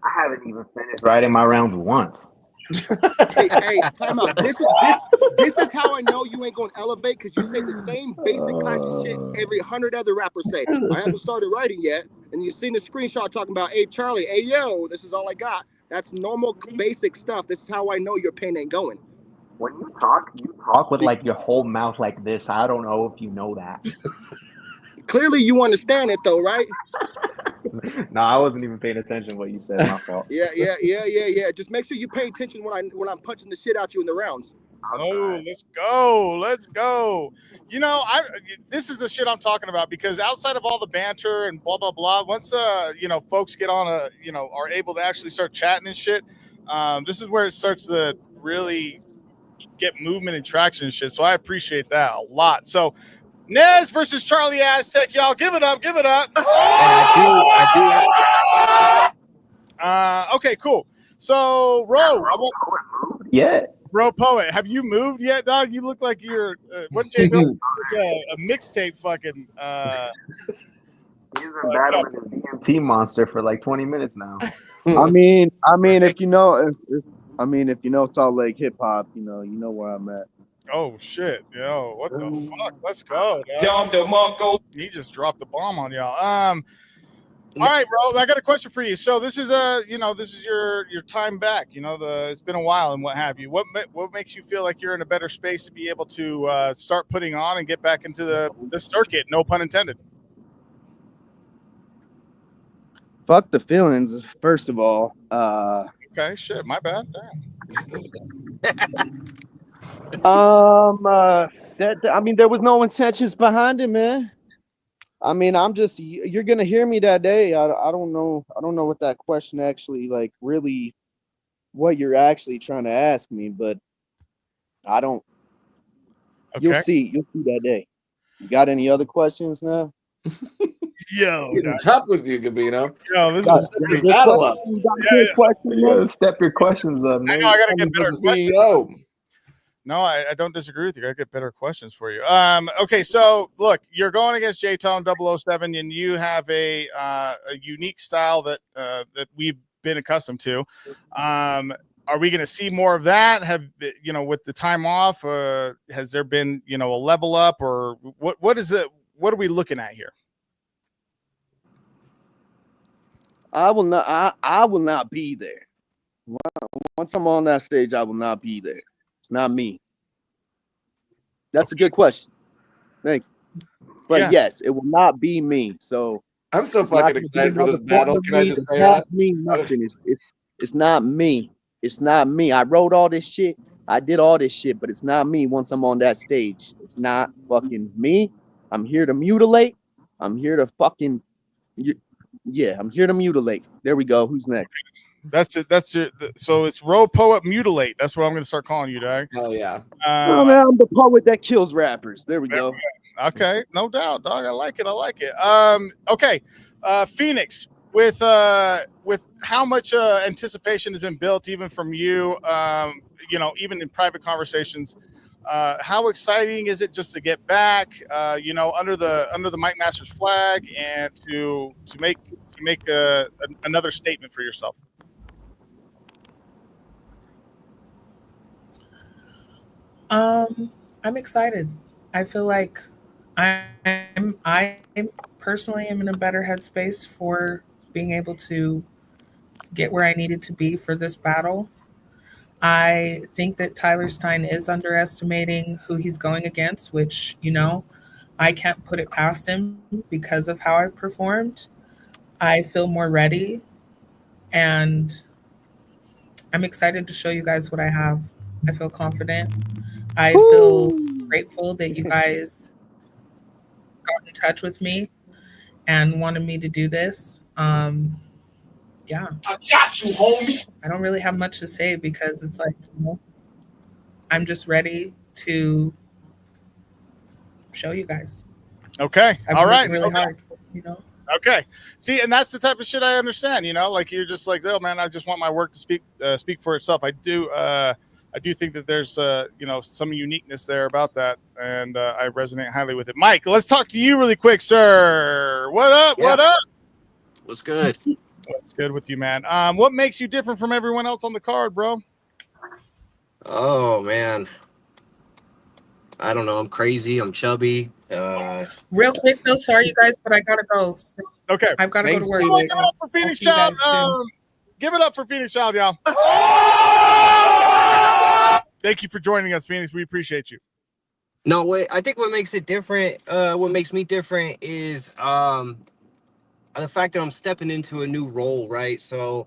I haven't even finished writing my rounds once. hey, time out. This is how I know you ain't gonna elevate, because you say the same basic classic shit every 100 other rappers say. I haven't started writing yet, and you've seen the screenshot talking about, hey Charlie, hey yo, this is all I got. That's normal basic stuff. This is how I know your pen ain't going. When you talk with like your whole mouth like this. I don't know if you know that. Clearly you understand it though, right? No, I wasn't even paying attention to what you said. My fault. Yeah. Just make sure you pay attention when I'm punching the shit out you in the rounds. Oh, let's go. Let's go. You know, this is the shit I'm talking about because outside of all the banter and blah blah blah, once folks get on are able to actually start chatting and shit, this is where it starts to really get movement and traction and shit. So I appreciate that a lot. So Nez versus Charlie Aztec, y'all give it up, give it up. I do. Okay, cool. So Ro, Yeah. Bro Poet, have you moved yet, dog? You look like you're what J Bill is a mixtape fucking He's been battling his DMT monster for like 20 minutes now. I mean, if you know, if you know Salt Lake hip hop, you know where I'm at. Oh shit, yo, what the fuck? Let's go, dog. He just dropped the bomb on y'all. All right, bro. I got a question for you. So this is this is your time back. It's been a while and what have you. What makes you feel like you're in a better space to be able to start putting on and get back into the circuit? No pun intended. Fuck the feelings, first of all. Okay, shit, my bad. There was no intentions behind it, man. I mean, you're gonna hear me that day. I don't know what that question actually really what you're actually trying to ask me, but I don't. Okay. You'll see that day. You got any other questions now? Yo, Getting tough with you, Gabino. Yo, this Gotta is set this battle up. You got a good question, You man? gotta step your questions up, I man. know I gotta get better As questions. CEO. No, I don't disagree with you. I get better questions for you. Okay, so look, you're going against J-Tone 007, and you have a unique style that we've been accustomed to. Are we going to see more of that? With the time off, has there been a level up, or what is it? What are we looking at here? I will not be there. Once I'm on that stage, I will not be there. It's not me. That's a good question. Thank you. But yes, it will not be me. So I'm so fucking excited for this battle. Can I just say that? It's not me. It's not me. I wrote all this shit. I did all this shit, but it's not me once I'm on that stage. It's not fucking me. I'm here to mutilate. I'm here to fucking I'm here to mutilate. There we go. Who's next? That's it. So it's Ro Poet Mutilate. That's what I'm going to start calling you, dog. Oh yeah. Oh man, I'm the poet that kills rappers. There we go. Okay, no doubt, dog. I like it. Okay, Phoenix. With how much anticipation has been built, even from you, even in private conversations, how exciting is it just to get back, under the Mike Masters flag and to make another statement for yourself? I'm excited. I feel like I personally am in a better headspace for being able to get where I needed to be for this battle. I think that Tyler Stein is underestimating who he's going against, which, I can't put it past him because of how I performed. I feel more ready, and I'm excited to show you guys what I have. I feel confident. I feel grateful that you guys got in touch with me and wanted me to do this. Yeah. I got you, homie. I don't really have much to say because it's like, I'm just ready to show you guys. Okay. I've All been right. working really Okay. hard, Okay. See, and that's the type of shit I understand, like you're just like, oh man, I just want my work to speak for itself. I do think that there's some uniqueness there about that, and I resonate highly with it. Mike, let's talk to you really quick, sir. What up? Yeah. What up? What's good? What's good with you, man? What makes you different from everyone else on the card, bro? Oh man, I don't know. I'm crazy. I'm chubby. Real quick though, sorry you guys, but I gotta go. So Okay, I've got to go to work. Give it up for Phoenix Child. Give it up for Phoenix Child, y'all. Thank you for joining us, Phoenix. We appreciate you. No, wait. I think what makes it different, what makes me different is the fact that I'm stepping into a new role, right? So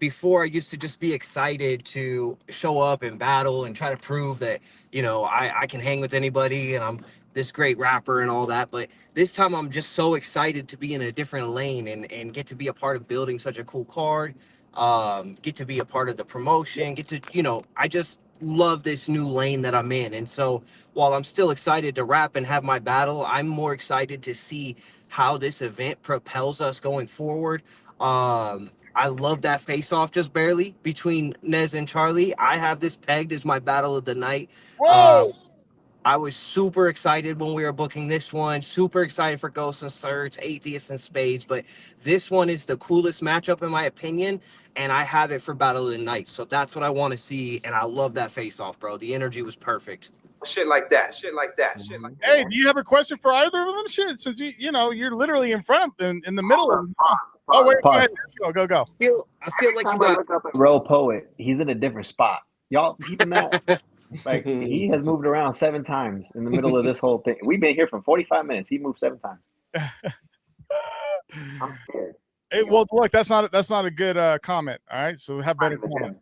before I used to just be excited to show up and battle and try to prove that, I can hang with anybody and I'm this great rapper and all that. But this time I'm just so excited to be in a different lane and get to be a part of building such a cool card, get to be a part of the promotion, get to, I just love this new lane that I'm in. And so while I'm still excited to rap and have my battle, I'm more excited to see how this event propels us going forward. I love that face off just barely between Nez and Charlie. I have this pegged as my battle of the night. Whoa! I was super excited when we were booking this one, super excited for Ghosts and Certs, Atheists and Spades, but this one is the coolest matchup in my opinion, and I have it for Battle of the Night. So that's what I want to see, and I love that face off, bro. The energy was perfect. Shit like that. Hey, do you have a question for either of them? Shit, since you're literally in front in the middle of. Oh wait, go ahead. Go. I feel like you got look up at Roll Poet. He's in a different spot. Y'all seen that? Like he has moved around 7 times in the middle of this whole thing. We've been here for 45 minutes. He moved 7 times. I'm scared. Hey, well, look, that's not a good comment. All right, so have better comment.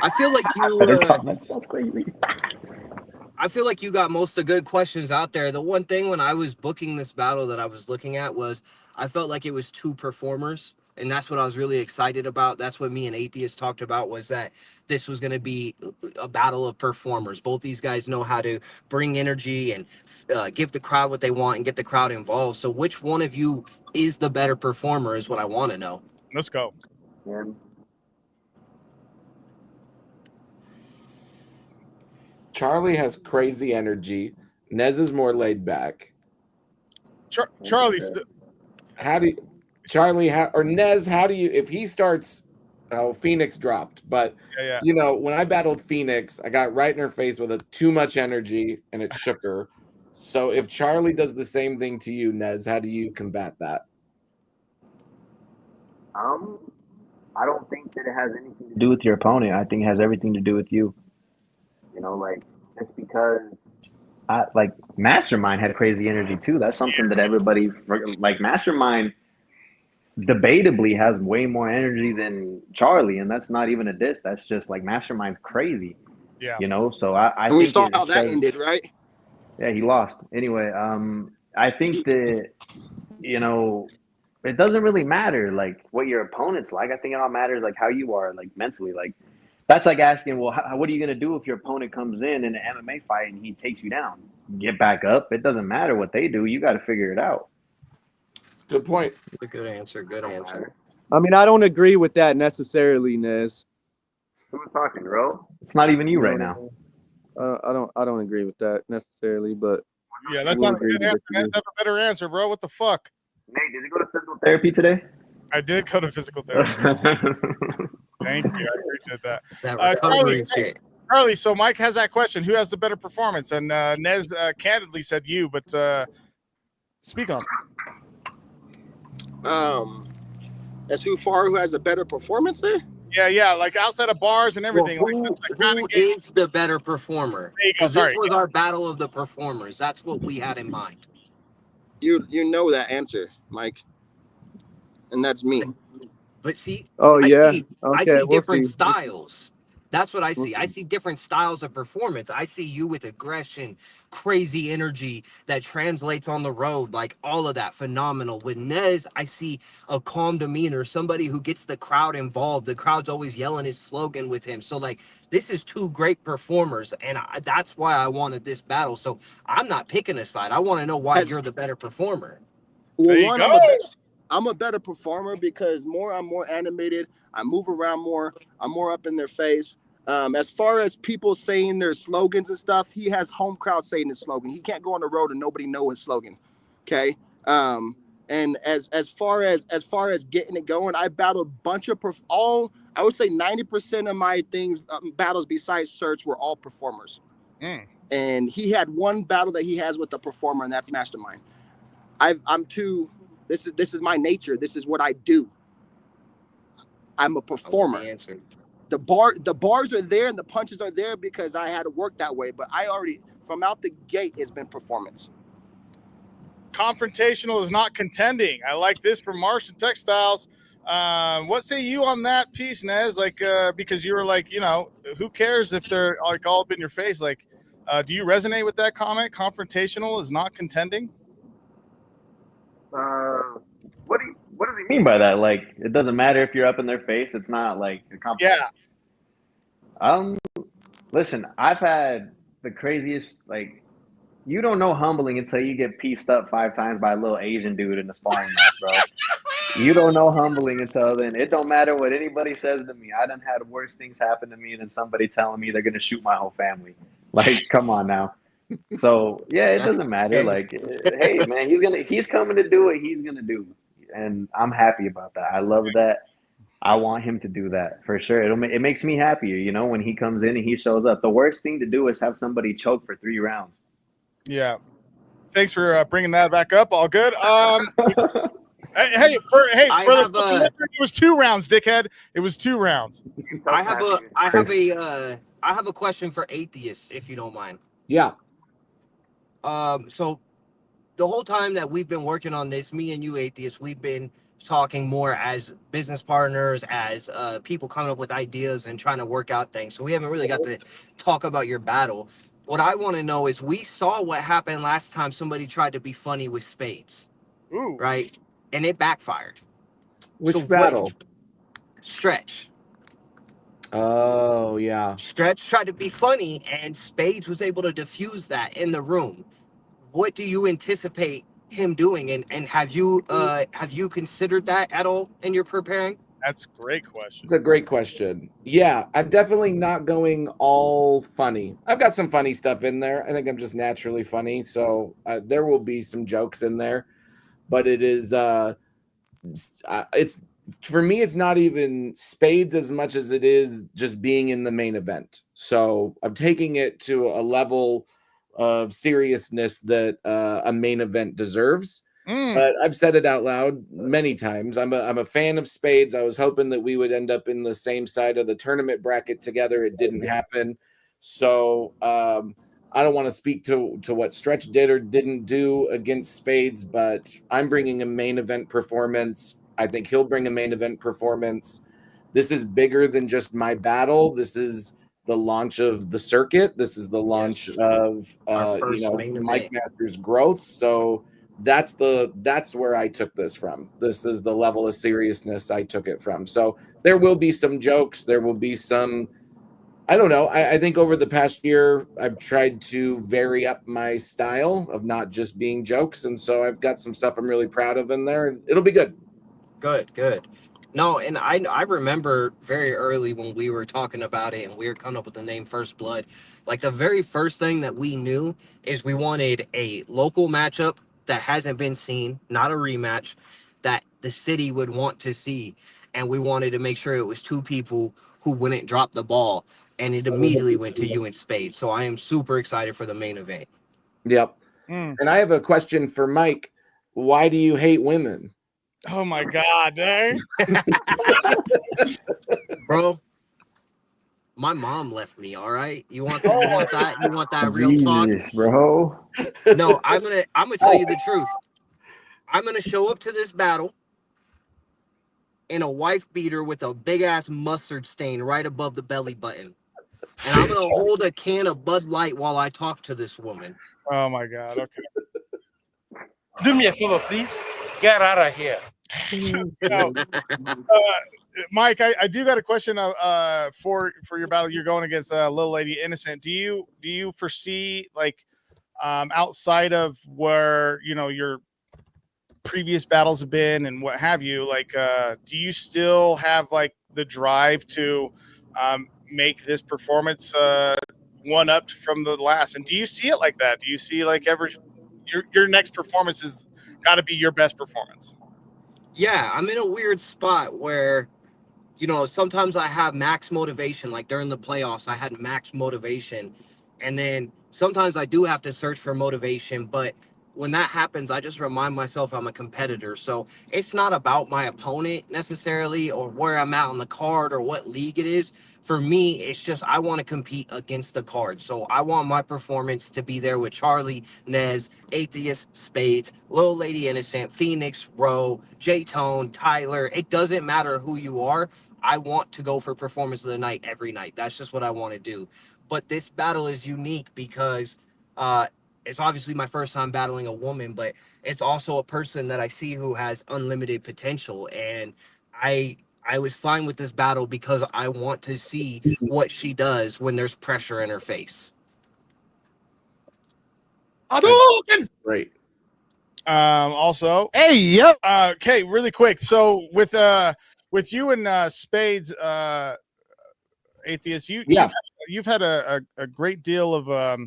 I feel like Better comments. That's crazy. I feel like you got most of the good questions out there. The one thing when I was booking this battle that I was looking at was I felt like it was 2 performers, and that's what I was really excited about. That's what me and Atheist talked about, was that this was going to be a battle of performers. Both these guys know how to bring energy and give the crowd what they want and get the crowd involved. So which one of you is the better performer is what I want to know. Let's go. Yeah. Charlie has crazy energy. Nez is more laid back. Charlie, or Nez, how do you, if he starts, Phoenix dropped, but yeah. When I battled Phoenix, I got right in her face with too much energy and it shook her. So if Charlie does the same thing to you, Nez, how do you combat that? I don't think that it has anything to do with your opponent. I think it has everything to do with you. Just because Mastermind had crazy energy too. That's something that everybody Mastermind debatably has way more energy than Charlie, and that's not even a diss. That's just Mastermind's crazy. Yeah. So I think we saw how that ended, right? Yeah, he lost. Anyway, I think that it doesn't really matter what your opponent's like. I think it all matters how you are mentally. That's like asking, well, what are you going to do if your opponent comes in an MMA fight and he takes you down? Get back up. It doesn't matter what they do. You got to figure it out. Good point. Good answer. I mean, I don't agree with that necessarily, Nez. Who's talking, bro? It's not even you right now. I don't agree with that necessarily, but yeah, that's not a good answer. Nez, have a better answer, bro. What the fuck? Nate, did you go to physical therapy today? I did go to physical therapy. Thank you. I appreciate that. Charlie, so Mike has that question. Who has the better performance? And Nez candidly said you, but speak on it. As who has a better performance there? Yeah, outside of bars and everything. Well, who is the better performer? Because this was our battle of the performers. That's what we had in mind. You know that answer, Mike. And that's me. But see, I see different styles. That's what I see. I see different styles of performance. I see you with aggression, crazy energy that translates on the road, all of that phenomenal. With Nez, I see a calm demeanor, somebody who gets the crowd involved. The crowd's always yelling his slogan with him. So this is 2 great performers, and that's why I wanted this battle. So I'm not picking a side. I want to know why you're the better performer. Well, I'm a better performer because I'm more animated. I move around more. I'm more up in their face. As far as people saying their slogans and stuff, he has home crowd saying his slogan. He can't go on the road and nobody know his slogan. Okay. And as far as getting it going, I battled a bunch of I would say 90% of my battles besides Search were all performers. And he had one battle that he has with a performer, and that's Mastermind. This is my nature. This is what I do. I'm a performer. The bars are there and the punches are there because I had to work that way. But I already, from out the gate, it's been performance. Confrontational is not contending. I like this from Martian Textiles. What say you on that piece, Nez? Like, because you were like, who cares if they're like all up in your face? Like, do you resonate with that comment? Confrontational is not contending. What does he mean by that? Like, it doesn't matter if you're up in their face. It's not like a competition. Yeah. Listen, I've had the craziest, like, you don't know humbling until you get pieced up 5 times by a little Asian dude in a sparring match, bro. You don't know humbling until then. It don't matter what anybody says to me. I done had worse things happen to me than somebody telling me they're gonna shoot my whole family. Like, come on now. So yeah, it doesn't matter. Like, hey man, he's coming to do what he's gonna do, and I'm happy about that. I love that. I want him to do that for sure. It makes me happier, when he comes in and he shows up. The worst thing to do is have somebody choke for 3 rounds. Yeah. Thanks for bringing that back up. All good. It was 2 rounds, dickhead. It was 2 rounds. I have a question for atheists, if you don't mind. Yeah. So the whole time that we've been working on this, me and you atheists, we've been talking more as business partners, as people coming up with ideas and trying to work out things. So we haven't really got to talk about your battle. What I want to know is, we saw what happened last time somebody tried to be funny with spades. Ooh. Right? And it backfired. Which battle? Stretch. Oh, yeah. Stretch tried to be funny, and Spades was able to diffuse that in the room. What do you anticipate him doing? And have you considered that at all in your preparing? That's a great question. It's a great question. Yeah, I'm definitely not going all funny. I've got some funny stuff in there. I think I'm just naturally funny, so there will be some jokes in there. But it is, it's, for me, it's not even spades as much as it is just being in the main event. So I'm taking it to a level of seriousness that a main event deserves. But I've said it out loud many times. I'm a fan of spades. I was hoping that we would end up in the same side of the tournament bracket together. It didn't happen. So I don't want to speak to what Stretch did or didn't do against spades, but I'm bringing a main event performance. I think he'll bring a main event performance. This is bigger than just my battle. This is the launch of the circuit. This is the launch of Mike Masters' growth. So that's where I took this from. This is the level of seriousness I took it from. So there will be some jokes. There will be some, I don't know. I think over the past year, I've tried to vary up my style of not just being jokes. And so I've got some stuff I'm really proud of in there. It'll be good. Good. No, and I remember very early when we were talking about it and we were coming up with the name First Blood. Like, the very first thing that we knew is we wanted a local matchup that hasn't been seen, not a rematch, that the city would want to see. And we wanted to make sure it was 2 people who wouldn't drop the ball. And it immediately went to you and Spade. So I am super excited for the main event. Yep. And I have a question for Mike. Why do you hate women? Oh my God, dang. Bro, my mom left me, all right? You want that? You want that real talk? Bro. No, I'm gonna tell you the truth. I'm gonna show up to this battle in a wife beater with a big ass mustard stain right above the belly button. And I'm gonna hold a can of Bud Light while I talk to this woman. Oh my God, okay. Do me a favor, please. Get out of here. Mike, I do got a question for your battle. You're going against Little Lady Innocent. Do you foresee, like, outside of where your previous battles have been and what have you, like, do you still have like the drive to make this performance one up from the last? And do you see it like that? Do you see like your next performance has got to be your best performance? Yeah, I'm in a weird spot where, sometimes I have max motivation. Like during the playoffs, I had max motivation. And then sometimes I do have to search for motivation. But when that happens, I just remind myself I'm a competitor. So it's not about my opponent necessarily or where I'm at on the card or what league it is. For me, it's just I want to compete against the card. So I want my performance to be there with Charlie, Nez, Atheist, Spades, Lil Lady Innocent, Phoenix, Roe, J-Tone, Tyler. It doesn't matter who you are. I want to go for performance of the night every night. That's just what I want to do. But this battle is unique because it's obviously my first time battling a woman, but it's also a person that I see who has unlimited potential. And I was fine with this battle because I want to see what she does when there's pressure in her face. Great. Also, Hey, yep. okay, really quick. So with you and Spades, Atheist, you've had a great deal of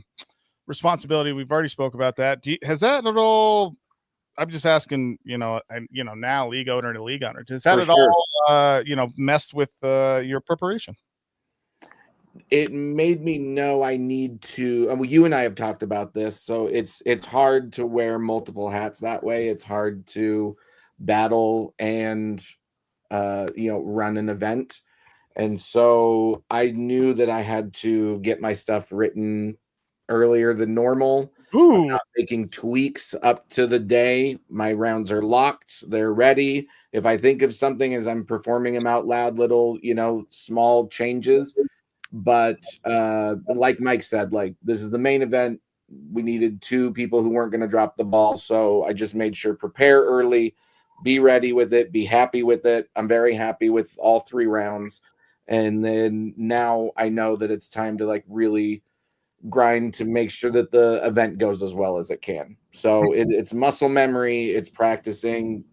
responsibility. We've already spoke about that. Has that at all? I'm just asking, now league owner to league owner. Does that For at sure. all, messed with your preparation? It made me know I need to. Well, you and I have talked about this, so it's hard to wear multiple hats that way. It's hard to battle and run an event, and so I knew that I had to get my stuff written earlier than normal. I'm not making tweaks up to the day. My rounds are locked. They're ready. If I think of something as I'm performing them out loud, little, small changes. But like Mike said, like this is the main event. We needed 2 people who weren't going to drop the ball. So I just made sure prepare early, be ready with it, be happy with it. I'm very happy with all 3 rounds. And then now I know that it's time to like really grind to make sure that the event goes as well as it can. So it's muscle memory. It's practicing,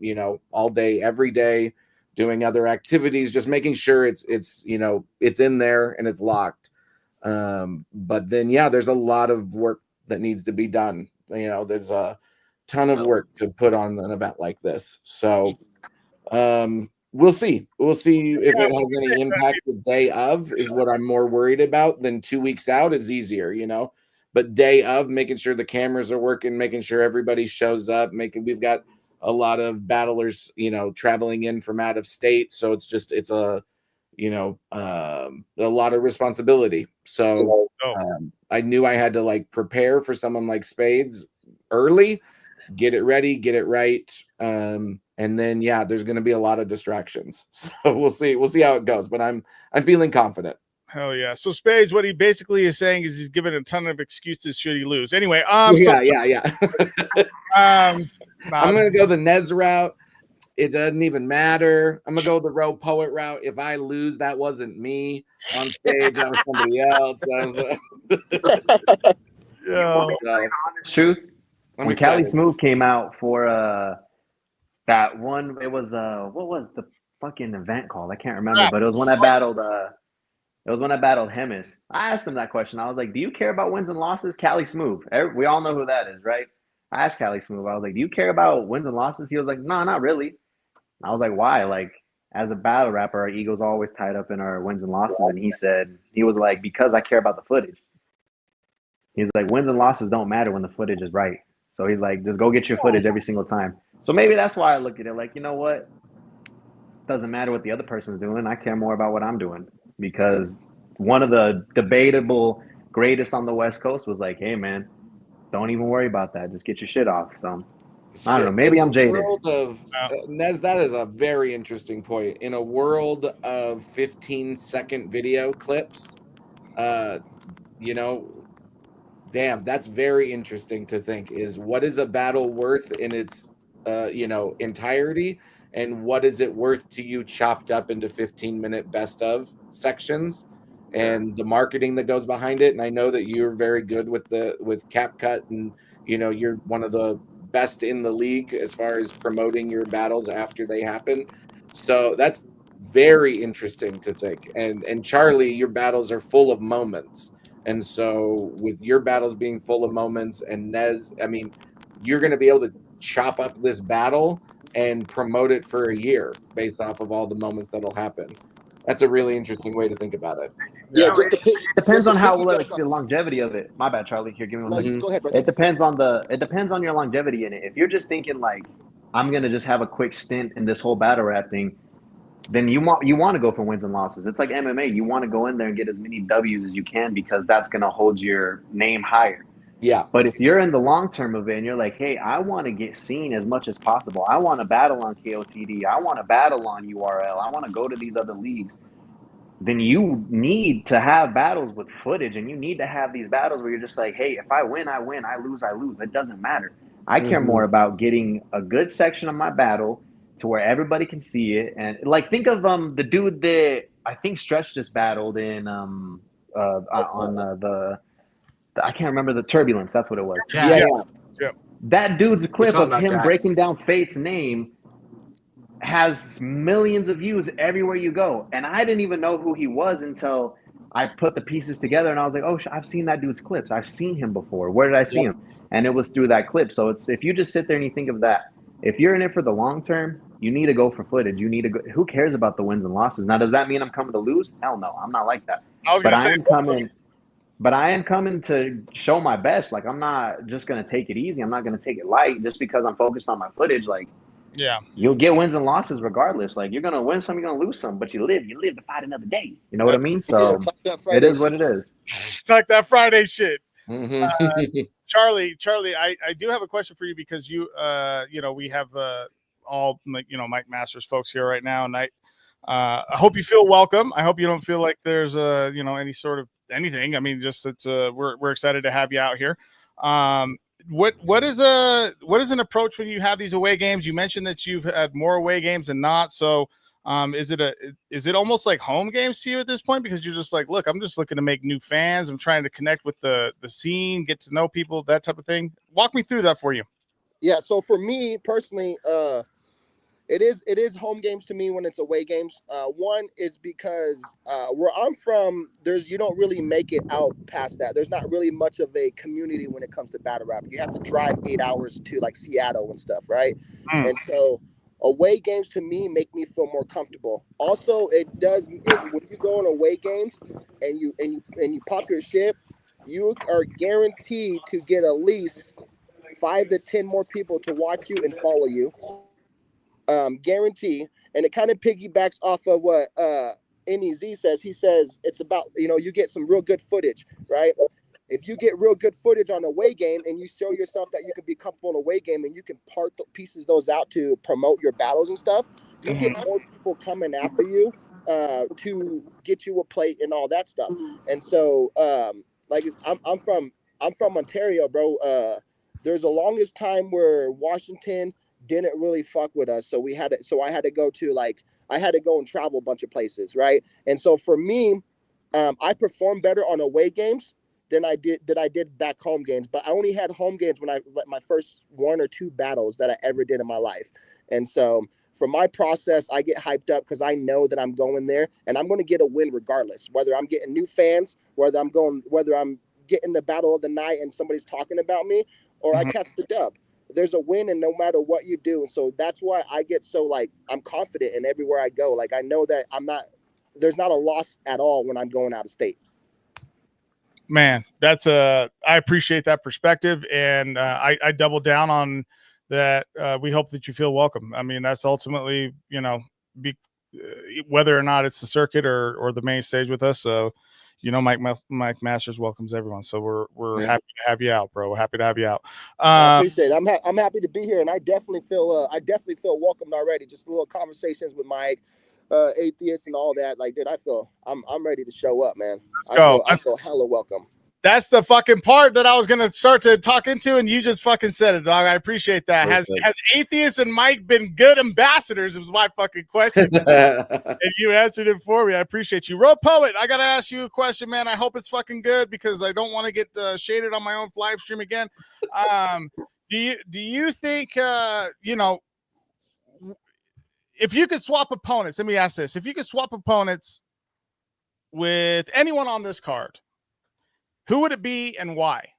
all day, every day, doing other activities, just making sure it's in there and it's locked. But then, there's a lot of work that needs to be done. There's a ton of work to put on an event like this. So, we'll see. We'll see if it has any impact the day of is what I'm more worried about than 2 weeks out is easier, but day of making sure the cameras are working, making sure everybody shows up, we've got a lot of battlers, traveling in from out of state. So it's a lot of responsibility. So I knew I had to like prepare for someone like Spades early, get it ready, get it right. And then, there's going to be a lot of distractions. So we'll see how it goes, but I'm feeling confident. Hell yeah. So Spades, what he basically is saying is he's giving a ton of excuses should he lose. Anyway, yeah. I'm going to go the Nez route. It doesn't even matter. I'm going to go the Roe Poet route. If I lose, that wasn't me on stage. That was somebody else. Honest truth. When Cali Smooth came out for that one, it was what was the fucking event called? I can't remember, but it was when I battled Hemis. I asked him that question. I was like, do you care about wins and losses? Cali Smooth. We all know who that is, right? I asked Cali Smooth. I was like, do you care about wins and losses? He was like, no, not really. I was like, why? Like, as a battle rapper, our ego's always tied up in our wins and losses. And he was like, because I care about the footage. He's like, wins and losses don't matter when the footage is right. So he's like, just go get your footage every single time. So maybe that's why I look at it like, you know what? Doesn't matter what the other person's doing. I care more about what I'm doing, because one of the debatable greatest on the West Coast was like, hey, man, don't even worry about that. Just get your shit off. So I don't know. Maybe I'm jaded. Nez, that is a very interesting point. In a world of 15-second video clips, damn, that's very interesting to think is what is a battle worth in its entirety, and what is it worth to you chopped up into 15-minute best of sections, and the marketing that goes behind it. And I know that you're very good with CapCut, and you're one of the best in the league as far as promoting your battles after they happen. So that's very interesting to think. And Charlie, your battles are full of moments. And so with your battles being full of moments, and Nez, I mean, you're going to be able to chop up this battle and promote it for a year based off of all the moments that'll happen. That's a really interesting way to think about it. Yeah, just to Depends on how piggyback the longevity of it. My bad, Charlie. Here, give me one No, second. go ahead, brother. It depends on your longevity in it. If you're just thinking like I'm gonna just have a quick stint in this whole battle rap thing, then you want to go for wins and losses. It's like MMA. You want to go in there and get as many W's as you can because that's gonna hold your name higher. Yeah. But if you're in the long term of it and you're like, hey, I want to get seen as much as possible. I want to battle on KOTD. I want to battle on URL. I want to go to these other leagues. Then you need to have battles with footage, and you need to have these battles where you're just like, hey, if I win, I win. I lose, I lose. It doesn't matter. I care more about getting a good section of my battle to where everybody can see it. And like, think of the dude that I think Stretch just battled in on the I can't remember, the Turbulence. That's what it was. Jack. Yeah. That dude's You're clip talking of about him Jack. breaking down Fate's name has millions of views everywhere you go. And I didn't even know who he was until I put the pieces together and I was like, oh, I've seen that dude's clips. I've seen him before. Where did I see him? And it was through that clip. So it's, if you just sit there and you think of that, if you're in it for the long term, you need to go for footage. You need to go. Who cares about the wins and losses? Now, does that mean I'm coming to lose? Hell no, I'm not like that. But I am coming to show my best. Like, I'm not just going to take it easy. I'm not going to take it light just because I'm focused on my footage. Like, Yeah. you'll get wins and losses regardless. Like, you're going to win some, you're going to lose some, but you live to fight another day. You know what I mean? So it is what it is. It's like that Friday shit. Mm-hmm. Charlie, I do have a question for you because you know, we have all, you know, Mike Masters folks here right now, and I hope you feel welcome. I hope you don't feel like there's you know, any sort of anything. I mean, just that we're excited to have you out here. What is an approach when you have these away games? You mentioned that you've had more away games than not. So is it almost like home games to you at this point? Because you're just like, look, I'm just looking to make new fans. I'm trying to connect with the scene, get to know people, that type of thing. Walk me through that for you. Yeah, so for me personally, it is home games to me when it's away games. One is because where I'm from, you don't really make it out past that. There's not really much of a community when it comes to battle rap. You have to drive 8 hours to like Seattle and stuff, right? And so away games to me make me feel more comfortable. Also, when you go on away games and you pop your shit, you are guaranteed to get at least 5 to 10 more people to watch you and follow you. Guarantee. And it kind of piggybacks off of what NEZ says. He says it's about, you get some real good footage, right? If you get real good footage on a away game and you show yourself that you can be comfortable in a away game and you can part the pieces those out to promote your battles and stuff, you get more people coming after you to get you a plate and all that stuff. And so like I'm from Ontario, bro. There's the longest time where Washington didn't really fuck with us, so I had to go and travel a bunch of places, right? And so for me, I performed better on away games than I did back home games. But I only had home games when my first 1 or 2 battles that I ever did in my life. And so for my process, I get hyped up because I know that I'm going there and I'm going to get a win regardless, whether I'm getting new fans, whether I'm getting the battle of the night and somebody's talking about me, or I catch the dub. There's a win, and no matter what you do. And so that's why I get so I'm confident in everywhere I go. Like, I know that there's not a loss at all when I'm going out of state. Man, I appreciate that perspective. And I double down on that. We hope that you feel welcome. I mean, that's ultimately, whether or not it's the circuit or the main stage with us. So, Mike Masters welcomes everyone. So we're happy to have you out, bro. We're happy to have you out. I appreciate it. I'm happy to be here, and I definitely feel welcomed already. Just little conversations with Mike, Atheist, and all that. Like, dude, I'm ready to show up, man. I feel hella welcome. That's the fucking part that I was going to start to talk into, and you just fucking said it, dog. I appreciate that. Has Atheist and Mike been good ambassadors? Is my fucking question. And you answered it for me. I appreciate you. Road Poet, I got to ask you a question, man. I hope it's fucking good because I don't want to get shaded on my own live stream again. Do you think, if you could swap opponents, let me ask this. If you could swap opponents with anyone on this card, who would it be and why?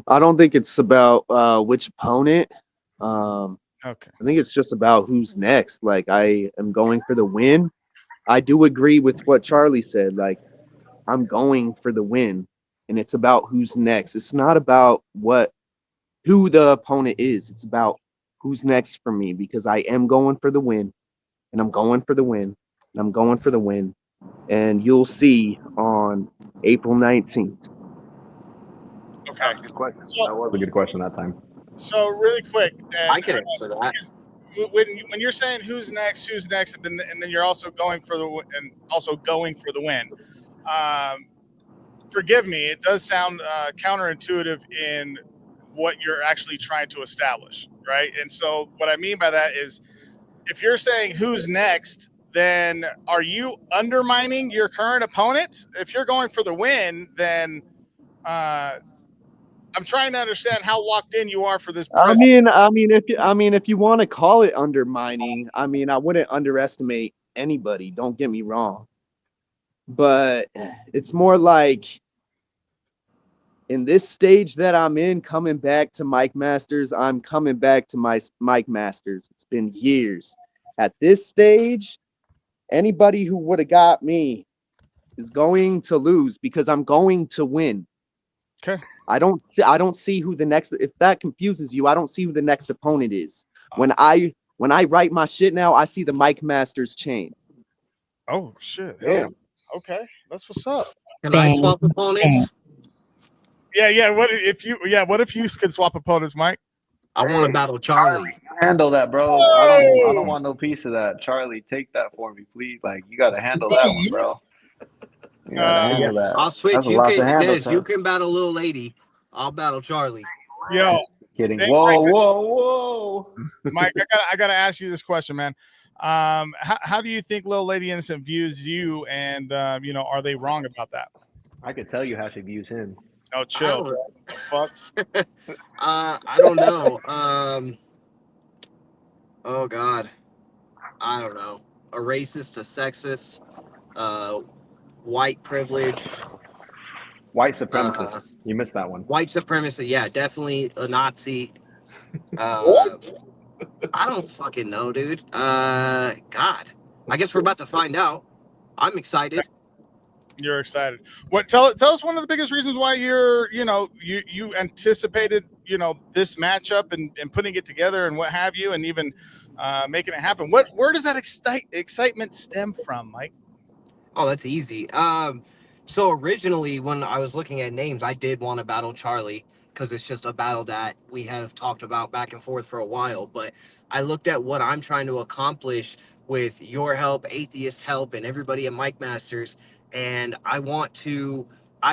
I don't think it's about which opponent. Okay. I think it's just about who's next. Like, I am going for the win. I do agree with what Charlie said. Like, I'm going for the win, and it's about who's next. It's not about who the opponent is. It's about who's next for me, because I am going for the win, and I'm going for the win, and I'm going for the win. And you'll see on April 19th. Okay. Good question. So- That was a good question that time. So really quick, I can answer that. when you're saying who's next, and then you're also going for the win. Forgive me, it does sound counterintuitive in what you're actually trying to establish, right? And so what I mean by that is, if you're saying who's next, then are you undermining your current opponent? If you're going for the win, then I'm trying to understand how locked in you are for this I present. mean, if you want to call it undermining, I mean, I wouldn't underestimate anybody. Don't get me wrong, but it's more like, in this stage that I'm in, coming back to Mike Masters, I'm coming back to my Mike Masters. It's been years. At this stage, anybody who would have got me is going to lose, because I'm going to win. Okay. I don't see who the next, if that confuses you, I don't see who the next opponent is. When I write my shit now, I see the Mike Masters chain. Oh shit. Damn. Okay. That's what's up. Can I swap opponents? Yeah. What if you could swap opponents, Mike? I want to battle Charlie. Handle that, bro. I don't want no piece of that. Charlie, take that for me, please. Like, you gotta handle that one, bro. You gotta handle that. I'll switch. That's a You lot to can, handle, Des, you son. can battle Little Lady. I'll battle Charlie. Yo, Kidding. Hey, Whoa. Mike, I gotta ask you this question, man. How do you think Little Lady Innocent views you, and are they wrong about that? I could tell you how she views him. Oh, chill. Bro. Fuck. I don't know. Oh God, I don't know. A racist, a sexist, white privilege, White supremacist. You missed that one. white supremacy. Yeah, definitely a Nazi. I don't fucking know, dude. God, I guess we're about to find out. I'm excited. You're excited. What? Tell us one of the biggest reasons why you anticipated this matchup and putting it together and what have you, and even making it happen. Where does that excitement stem from, Mike? Oh, that's easy. So originally, when I was looking at names, I did want to battle Charlie because it's just a battle that we have talked about back and forth for a while. But I looked at what I'm trying to accomplish with your help, Atheist help, and everybody at Mike Masters, and I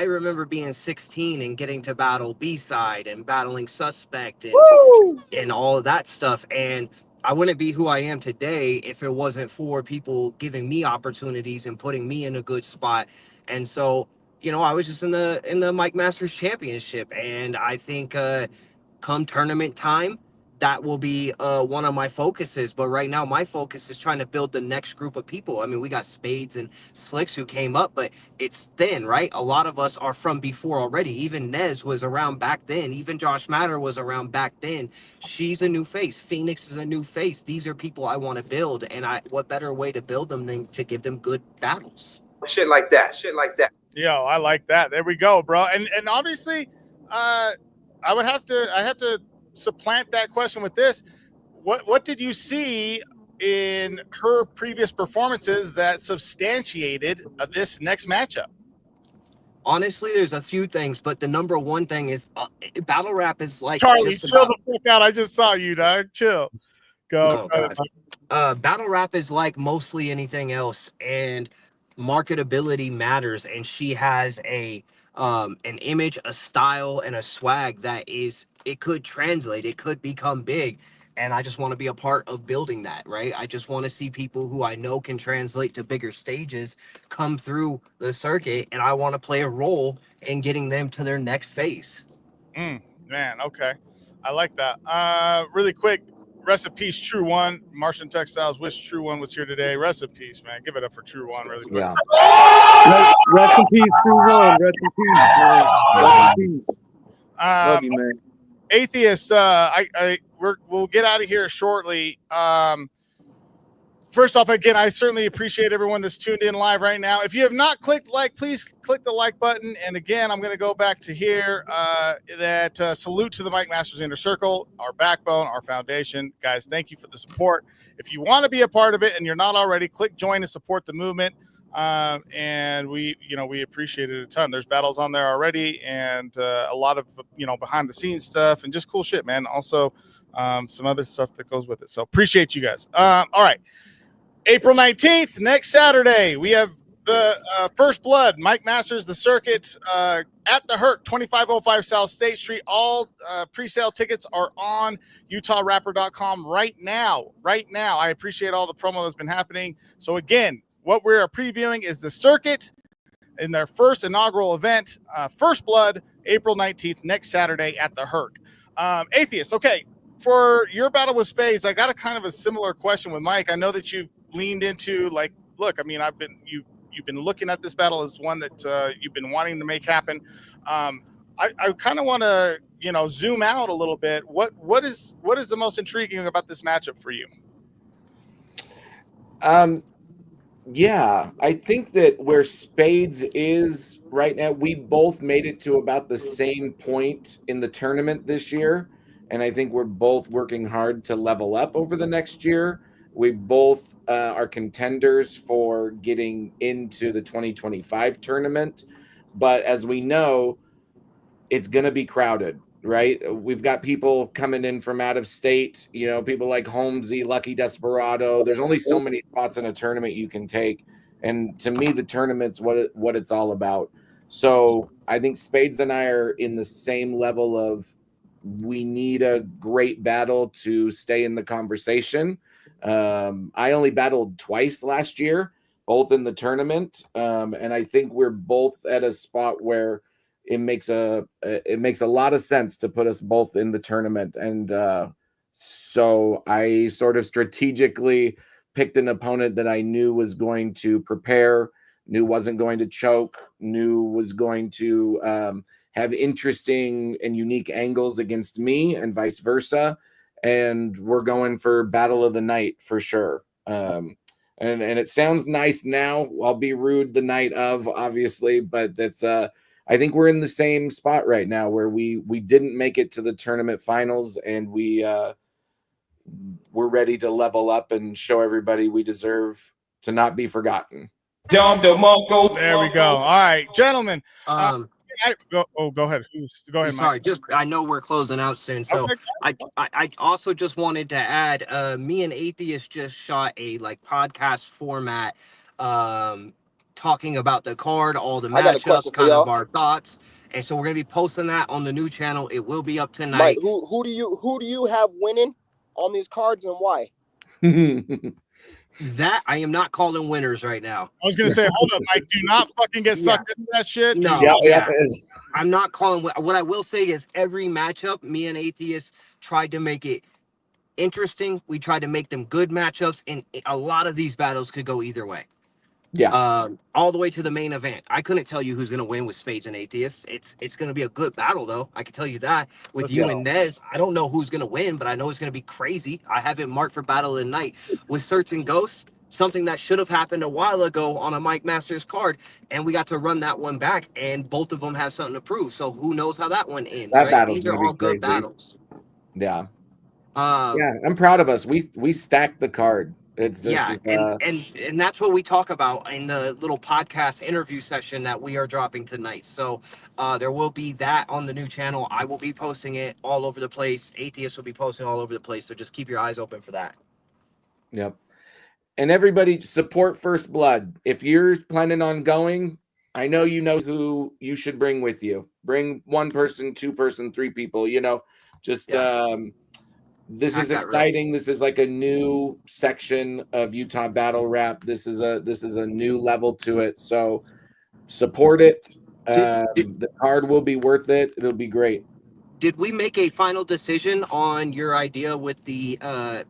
remember being 16 and getting to battle B-Side and battling Suspect and all of that stuff. And I wouldn't be who I am today if it wasn't for people giving me opportunities and putting me in a good spot. And so, I was just in the Mike Masters Championship, and I think come tournament time, that will be one of my focuses. But right now, my focus is trying to build the next group of people. I mean, we got Spades and Slicks who came up, but it's thin, right? A lot of us are from before already. Even Nez was around back then. Even Josh Matter was around back then. She's a new face. Phoenix is a new face. These are people I want to build, and what better way to build them than to give them good battles? Shit like that. Yo, I like that. There we go, bro. And obviously, I have to supplant that question with this. What did you see in her previous performances that substantiated this next matchup? Honestly, there's a few things, but the number one thing is battle rap is like Charlie, just chill about. the fuck out. I just saw you, dog. Chill. Go. Oh, God. Battle rap is like mostly anything else, and marketability matters. And she has an image, a style, and a swag that it could translate, it could become big. And I just want to be a part of building that, right? I just want to see people who I know can translate to bigger stages come through the circuit, and I want to play a role in getting them to their next phase. Man, okay. I like that. Really quick, rest in peace, True One. Martian Textiles wish True One was here today. Rest in peace, man. Give it up for True One really quick. Yeah. Rest in peace, True One. Rest in peace, man. Rest in peace. Love you, man. Atheist, we'll get out of here shortly. First off, again, I certainly appreciate everyone that's tuned in live right now. If you have not clicked like, please click the like button. And again, I'm going to go back to here. Salute to the Mike Masters Inner Circle, our backbone, our foundation. Guys, thank you for the support. If you want to be a part of it and you're not already, click join and support the movement. And we appreciate it a ton. There's battles on there already, and a lot of behind the scenes stuff and just cool shit, man. Also, some other stuff that goes with it. So appreciate you guys. All right. April 19th, next Saturday, we have the First Blood, Mike Masters, the circuit at the Hurt, 2505 South State Street. All pre-sale tickets are on UtahRapper.com right now. I appreciate all the promo that's been happening. So again, what we're previewing is the circuit in their first inaugural event, First Blood, April 19th, next Saturday at the Hurt. Atheist, okay, for your battle with Spades, I got a kind of a similar question with Mike. I know that you leaned into look, I mean, you've been looking at this battle as one that you've been wanting to make happen. I kind of want to, zoom out a little bit. What is the most intriguing about this matchup for you? Yeah, I think that where Spades is right now, we both made it to about the same point in the tournament this year. And I think we're both working hard to level up over the next year. We both are contenders for getting into the 2025 tournament. But as we know, it's going to be crowded, right? We've got people coming in from out of state, people like Holmesy, Lucky Desperado. There's only so many spots in a tournament you can take. And to me, the tournament's what it's all about. So I think Spades and I are in the same level of we need a great battle to stay in the conversation. I only battled twice last year, both in the tournament. And I think we're both at a spot where it makes a lot of sense to put us both in the tournament. And so I sort of strategically picked an opponent that I knew was going to prepare, knew wasn't going to choke, knew was going to have interesting and unique angles against me and vice versa. And we're going for battle of the night for sure. And it sounds nice now. I'll be rude the night of, obviously, but that's I think we're in the same spot right now where we didn't make it to the tournament finals, and we're ready to level up and show everybody we deserve to not be forgotten. There we go. All right, gentlemen. Go ahead. Go ahead, Sorry, Mike. I know we're closing out soon, so okay. I also just wanted to add, me and Atheist just shot a podcast format, talking about the card, all the matchups, kind of our thoughts, and so we're gonna be posting that on the new channel. It will be up tonight. Mike, who do you have winning on these cards and why? That I am not calling winners right now. I was gonna say, hold up, Mike. Do not fucking get sucked into that shit. No, I'm not calling. What I will say is every matchup, me and Atheist tried to make it interesting. We tried to make them good matchups, and a lot of these battles could go either way. Yeah. All the way to the main event. I couldn't tell you who's gonna win with Spades and Atheists. It's gonna be a good battle though. I can tell you that. With you and Nez, I don't know who's gonna win, but I know it's gonna be crazy. I have it marked for battle of the night. With Search and Ghosts, something that should have happened a while ago on a Mike Masters card, and we got to run that one back, and both of them have something to prove. So who knows how that one ends? Right? These are all good battles. Yeah. I'm proud of us. We stacked the card. And that's what we talk about in the little podcast interview session that we are dropping tonight. So there will be that on the new channel. I will be posting it all over the place. Atheist will be posting all over the place. So just keep your eyes open for that. Yep. And everybody support First Blood. If you're planning on going, I know who you should bring with you. Bring one person, two person, three people, this is exciting. This is like a new section of Utah battle rap. This is a new level to it. So support it. The card will be worth it. It'll be great. Did we make a final decision on your idea with the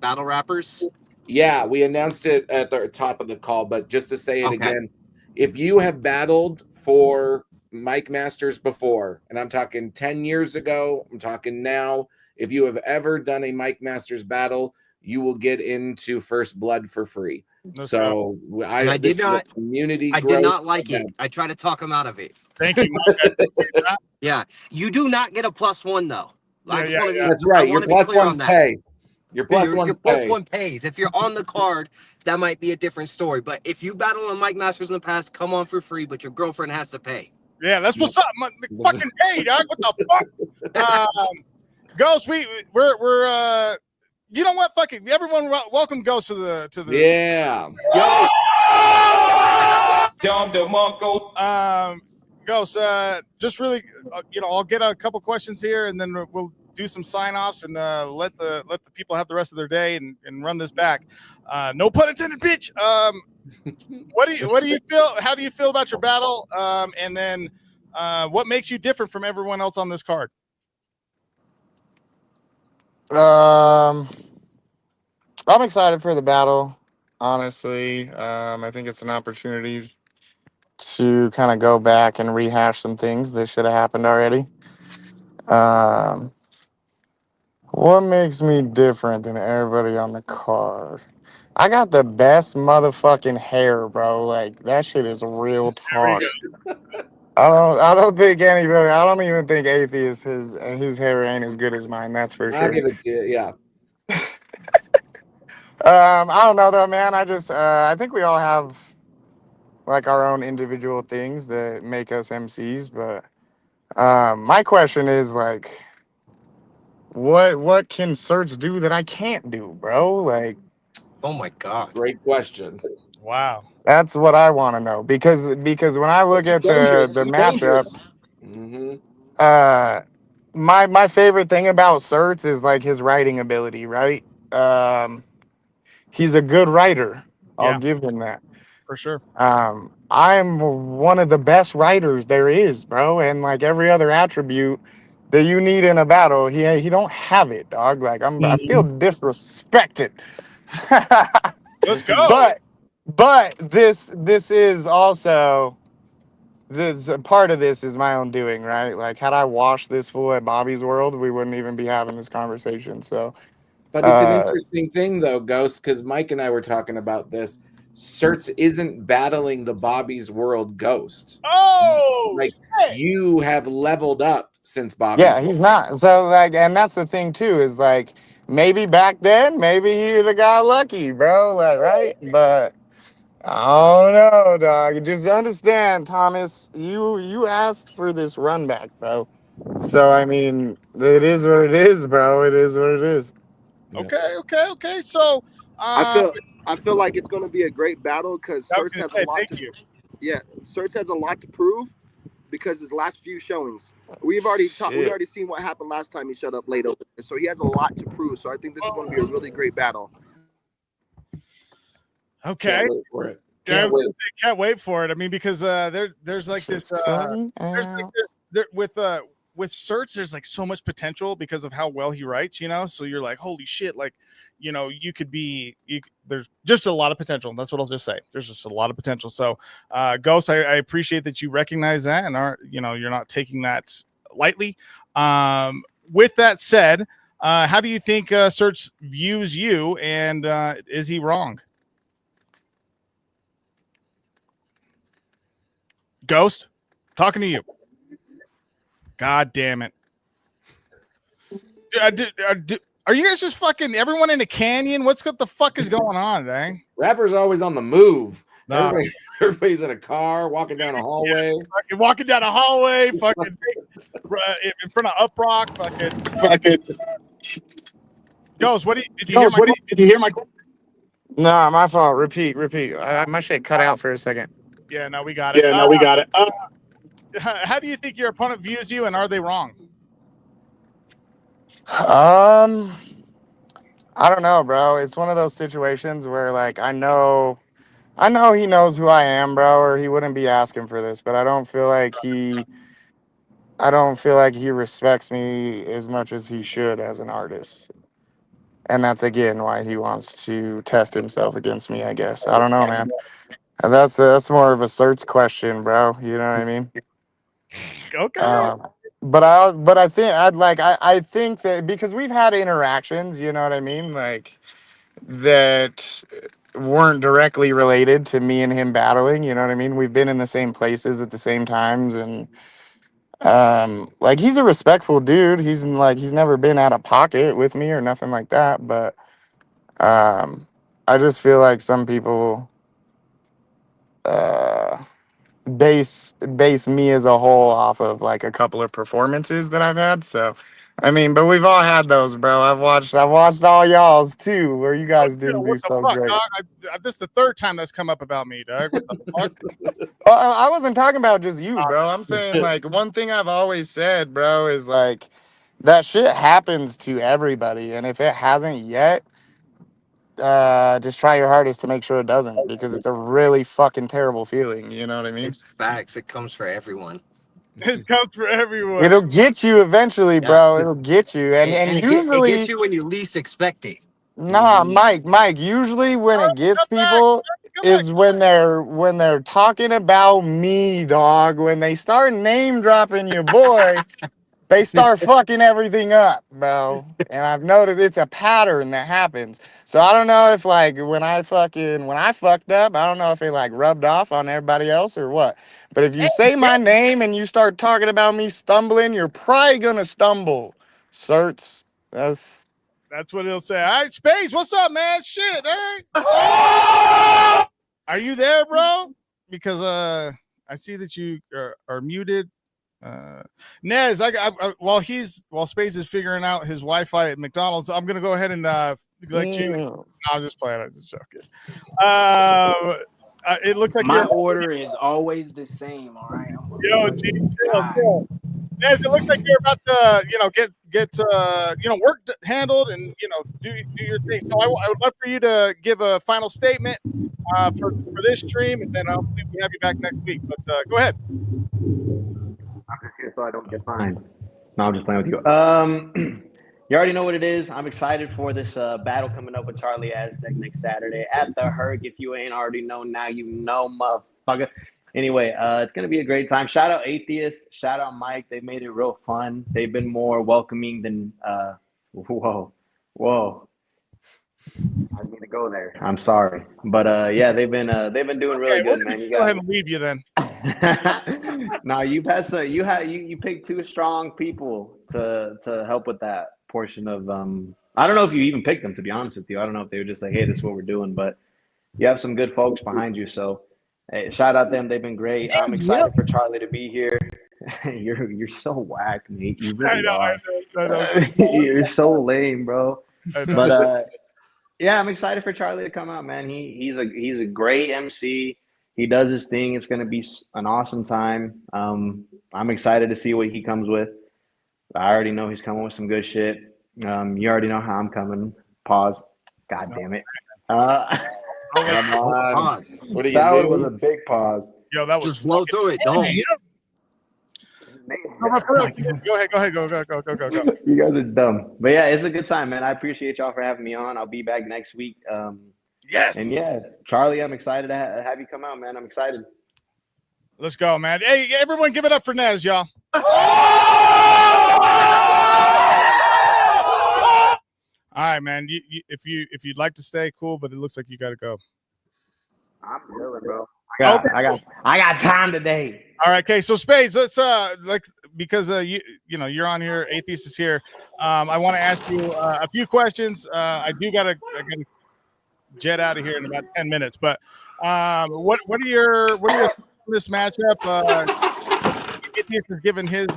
battle rappers? Yeah, we announced it at the top of the call, but just to say it again, if you have battled for Mike Masters before, and I'm talking 10 years ago, I'm talking now. If you have ever done a Mike Masters battle, you will get into First Blood for free. Let's so And I this did is a not. community I growth did not like event. it. I tried to talk him out of it. Thank you, Mike. Yeah, you do not get a +1 though. I just want to be. That's right. I Your want to be plus clear ones on that. pay. Your plus Your ones plus pay. one pays. If you're on the card, that might be a different story. But if you battle on Mike Masters in the past, come on for free, but your girlfriend has to pay. Yeah, that's what's up. Fucking pay, dog. What the fuck? Ghost, we're you know what? Fuck it. Everyone, welcome Ghost to the yeah. Ghost, just really, I'll get a couple questions here, and then we'll do some sign-offs and let the people have the rest of their day and run this back. No pun intended, bitch. What do you feel? How do you feel about your battle? And then what makes you different from everyone else on this card? I'm excited for the battle. Honestly, I think it's an opportunity to kind of go back and rehash some things that should have happened already. What makes me different than everybody on the card? I got the best motherfucking hair, bro. Like that shit is real talk. I don't think anybody. I don't even think Atheist his hair ain't as good as mine. That's for I'll sure. give it to you. Yeah. I don't know though, man. I think we all have like our own individual things that make us MCs, but my question is like, what can Search do that I can't do, bro? Like, oh my god, great question. Wow, that's what I want to know because when I look at the matchup, my favorite thing about Search is like his writing ability, right? He's a good writer. I'll give him that. For sure. I'm one of the best writers there is, bro. And like every other attribute that you need in a battle, he don't have it, dog. Like I feel disrespected. Let's go. But this is also this a part of this is my own doing, right? Like had I washed this fool at Bobby's World, we wouldn't even be having this conversation. So but it's an interesting thing though, Ghost, because Mike and I were talking about this. Certs isn't battling the Bobby's World Ghost. Oh, like you have leveled up since Bobby's yeah, World. he's not. So like, and that's the thing too, is like maybe back then, maybe he'd have got lucky, bro. Like, right? But I don't know, dog. Just understand, Thomas. You asked for this run back, bro. So I mean, it is what it is, bro. It is what it is. Okay. So I feel like it's going to be a great battle because Search has a lot to. Yeah, Search has a lot to prove because his last few showings, we've already seen what happened last time he showed up late over there. So he has a lot to prove. So I think this is going to be a really great battle. Okay. Can't wait for it. Can't wait for it. I mean, because there's like this with Search, there's like so much potential because of how well he writes, so you're like, holy shit, like, you could be, there's just a lot of potential. That's what I'll just say. There's just a lot of potential. So Ghost, I appreciate that you recognize that and you're not taking that lightly. With that said, how do you think Search views you, and is he wrong? Ghost, talking to you. God damn it. Are you guys just fucking everyone in a canyon? What the fuck is going on, dang? Rapper's always on the move. No. Everybody's in a car, walking down a hallway. Yeah, walking down a hallway, fucking in front of Uprock, fucking. Ghost, did you hear my No, my fault. Repeat. My shit cut out for a second. Yeah, no, we got it. we got it. How do you think your opponent views you, and are they wrong? I don't know, bro. It's one of those situations where like I know he knows who I am, bro, or he wouldn't be asking for this, but I don't feel like he respects me as much as he should as an artist. And that's again why he wants to test himself against me, I guess. I don't know, man. And that's more of a search question, bro. You know what I mean? Okay. But I think I think that because we've had interactions, you know what I mean, like that weren't directly related to me and him battling. You know what I mean? We've been in the same places at the same times, and like he's a respectful dude. He's never been out of pocket with me or nothing like that. But I just feel like some people uh base me as a whole off of like a couple of performances that I've had. So I mean, but we've all had those, bro. I've watched all y'all's too, where you Oh, guys shit, didn't what do the so fuck, great. dog? This is the third time that's come up about me, dog. What the fuck? I wasn't talking about just you, bro. I'm saying like one thing I've always said, bro, is like that shit happens to everybody, and if it hasn't yet, just try your hardest to make sure it doesn't, because it's a really fucking terrible feeling. You know what I mean? It's facts. It comes for everyone. This comes for everyone. It'll get you eventually, Yeah. bro. It'll get you, and It gets usually, you when you least expect it. nah, Mike. Usually, when it gets Come back. people Come back. is when they're talking about me, dog. When they start name dropping your boy, they start fucking everything up, bro. And I've noticed it's a pattern that happens. So I don't know if like when I fucked up, I don't know if it like rubbed off on everybody else or what. But if you say my name and you start talking about me stumbling, you're probably gonna stumble. Certs. That's what he'll say. All right, Space, what's up, man? Shit, hey. Are you there, bro? Because I see that you are muted. Nez, while Space is figuring out his Wi-Fi at McDonald's, I'm gonna go ahead and let you. No, I'll just play it. I'm just joking. It looks like my order is always the same. All right, I'm a Yo, G, chill. Nez, it looks like you're about to, get work handled and do your thing. So I would love for you to give a final statement for this stream, and then hopefully we have you back next week. But go ahead. I'm just here so I don't get fined. No, I'm just playing with you. You already know what it is. I'm excited for this battle coming up with Charlie Aztec next Saturday at the Herc. If you ain't already know, now you know, motherfucker. Anyway, it's gonna be a great time. Shout out Atheist. Shout out Mike. They made it real fun. They've been more welcoming than. Whoa. I didn't mean to go there. I'm sorry, but yeah, they've been doing really Okay, we're good, gonna man. You go got. ahead and leave you then. No, you picked two strong people to help with that portion of I don't know if you even picked them, to be honest with you. I don't know if they were just like, hey, this is what we're doing, but you have some good folks behind you. So hey, shout out them. They've been great. I'm excited for Charlie to be here. You're so whack, mate. You really are. I know. You're so lame, bro. I know. But yeah, I'm excited for Charlie to come out, man. He's a great MC. He does his thing. It's going to be an awesome time. I'm excited to see what he comes with. I already know he's coming with some good shit. You already know how I'm coming. Pause. God damn it. Come on. Pause. What are you That one new? was a big pause. Yo, that was Just flow through it. Don't. Go ahead. Go. You guys are dumb. But yeah, it's a good time, man. I appreciate y'all for having me on. I'll be back next week. Yes. And yeah, Charlie, I'm excited to have you come out, man. I'm excited. Let's go, man. Hey, everyone, give it up for Nez, y'all. All right, man. If you'd like to stay, cool. But it looks like you got to go. I'm chilling, bro. I got time today. All right, okay. So Spades, let's because you're on here, Atheist is here. I want to ask you a few questions. I gotta jet out of here in about 10 minutes. But what are your thoughts on this matchup? Atheist has given his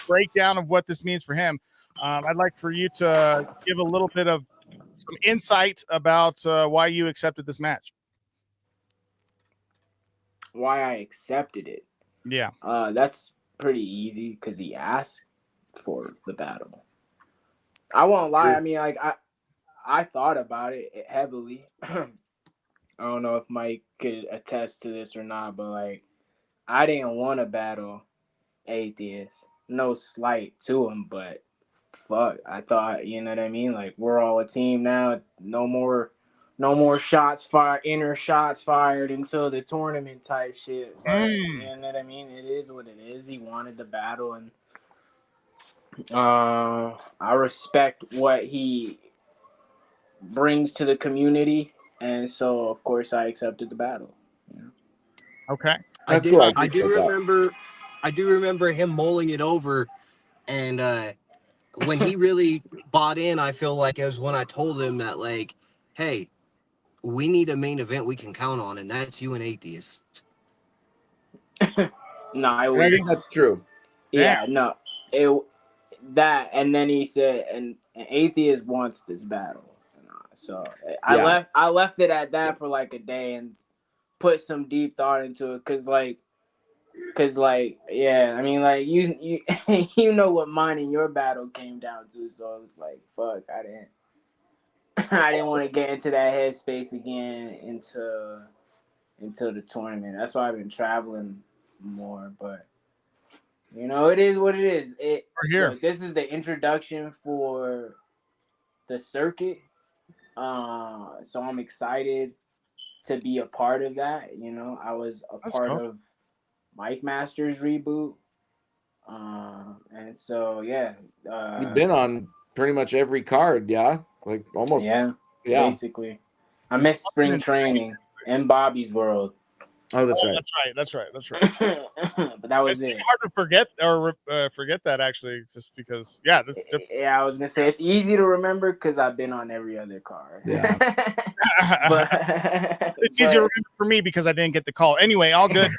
breakdown of what this means for him. I'd like for you to give a little bit of some insight about why you accepted this match. Why I accepted it? Yeah. That's pretty easy because he asked for the battle. I won't lie. I mean, like I thought about it heavily. I don't know if Mike could attest to this or not, but like I didn't want to battle Atheist. No slight to him, but fuck, I thought, you know what I mean? Like we're all a team now. No more no more shots fired, inner shots fired until the tournament type shit. But you know what I mean? It is what it is. He wanted the battle, and I respect what he brings to the community, and so of course I accepted the battle. Yeah. Okay. I That's do. cool. I I do appreciate that. remember. I do remember him mulling it over, and when he really bought in, I feel like it was when I told him that, like, hey, we need a main event we can count on, and that's you and Atheist. No, I And was. I think that's true. Yeah, no, it that, and then he said, and Atheist wants this battle. So Yeah. I left it at that for like a day and put some deep thought into it, cause yeah, I mean, like you you know what mine and your battle came down to, so it was like, fuck, I didn't want to get into that headspace again until the tournament. That's why I've been traveling more, but you know, it is what it is. Look, this is the introduction for the circuit, so I'm excited to be a part of that. You know, I was a part of Mike Masters reboot, and so yeah, You've been on pretty much every card, yeah, like almost. yeah, Yeah. basically. I missed spring training and Bobby's World. Oh, that's right. That's right. But that was it's hard to forget forget that, actually, just because. Yeah, that's yeah. I was gonna say it's easy to remember because I've been on every other card. Yeah. But it's easier to remember for me because I didn't get the call. Anyway, all good.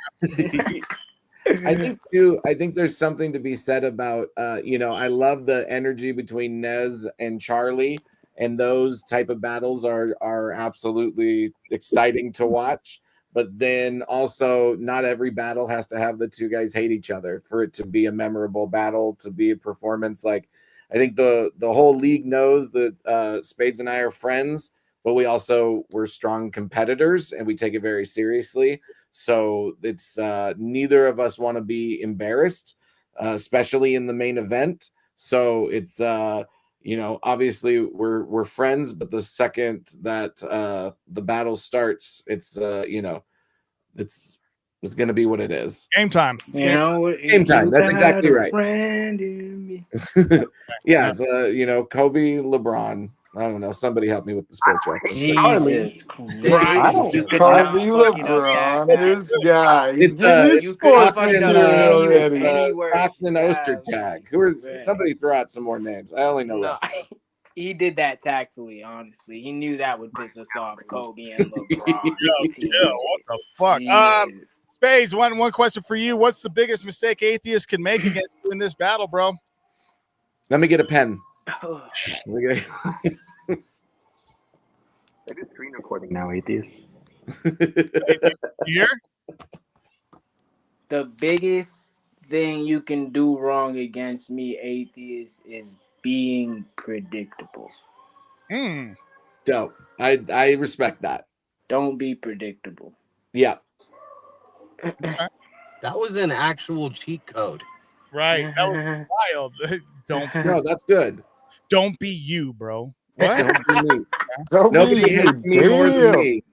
I think too. I think there's something to be said about. I love the energy between Nez and Charlie, and those type of battles are absolutely exciting to watch. But then also, not every battle has to have the two guys hate each other for it to be a memorable battle, to be a performance. Like, I think the whole league knows that Spades and I are friends, but we're strong competitors and we take it very seriously. So it's neither of us want to be embarrassed, especially in the main event. So it's obviously we're friends, but the second that the battle starts, it's it's going to be what it is. Game time. It's game time. That's exactly right. Friend in me. Yeah, it's Kobe, LeBron. I don't know. Somebody help me with the sport check. Jesus Christ! Kobe LeBron, this guy. He's It's getting his sports material already. Stockton Ostertag. Somebody throw out some more names. I only know wrestling. He did that tactfully, honestly. He knew that would piss us off, Kobe and LeBron. What the fuck? Spades, one question for you. What's the biggest mistake Atheist can make against you in this battle, bro? Let me get a pen. I do screen recording now, Atheist. Here? The biggest thing you can do wrong against me, Atheist, is being predictable. Dope. I respect that. Don't be predictable. Yeah. That was an actual cheat code. Right. That was wild. No, that's good. Don't be you, bro. What? Don't be me. Nobody hates me more than me.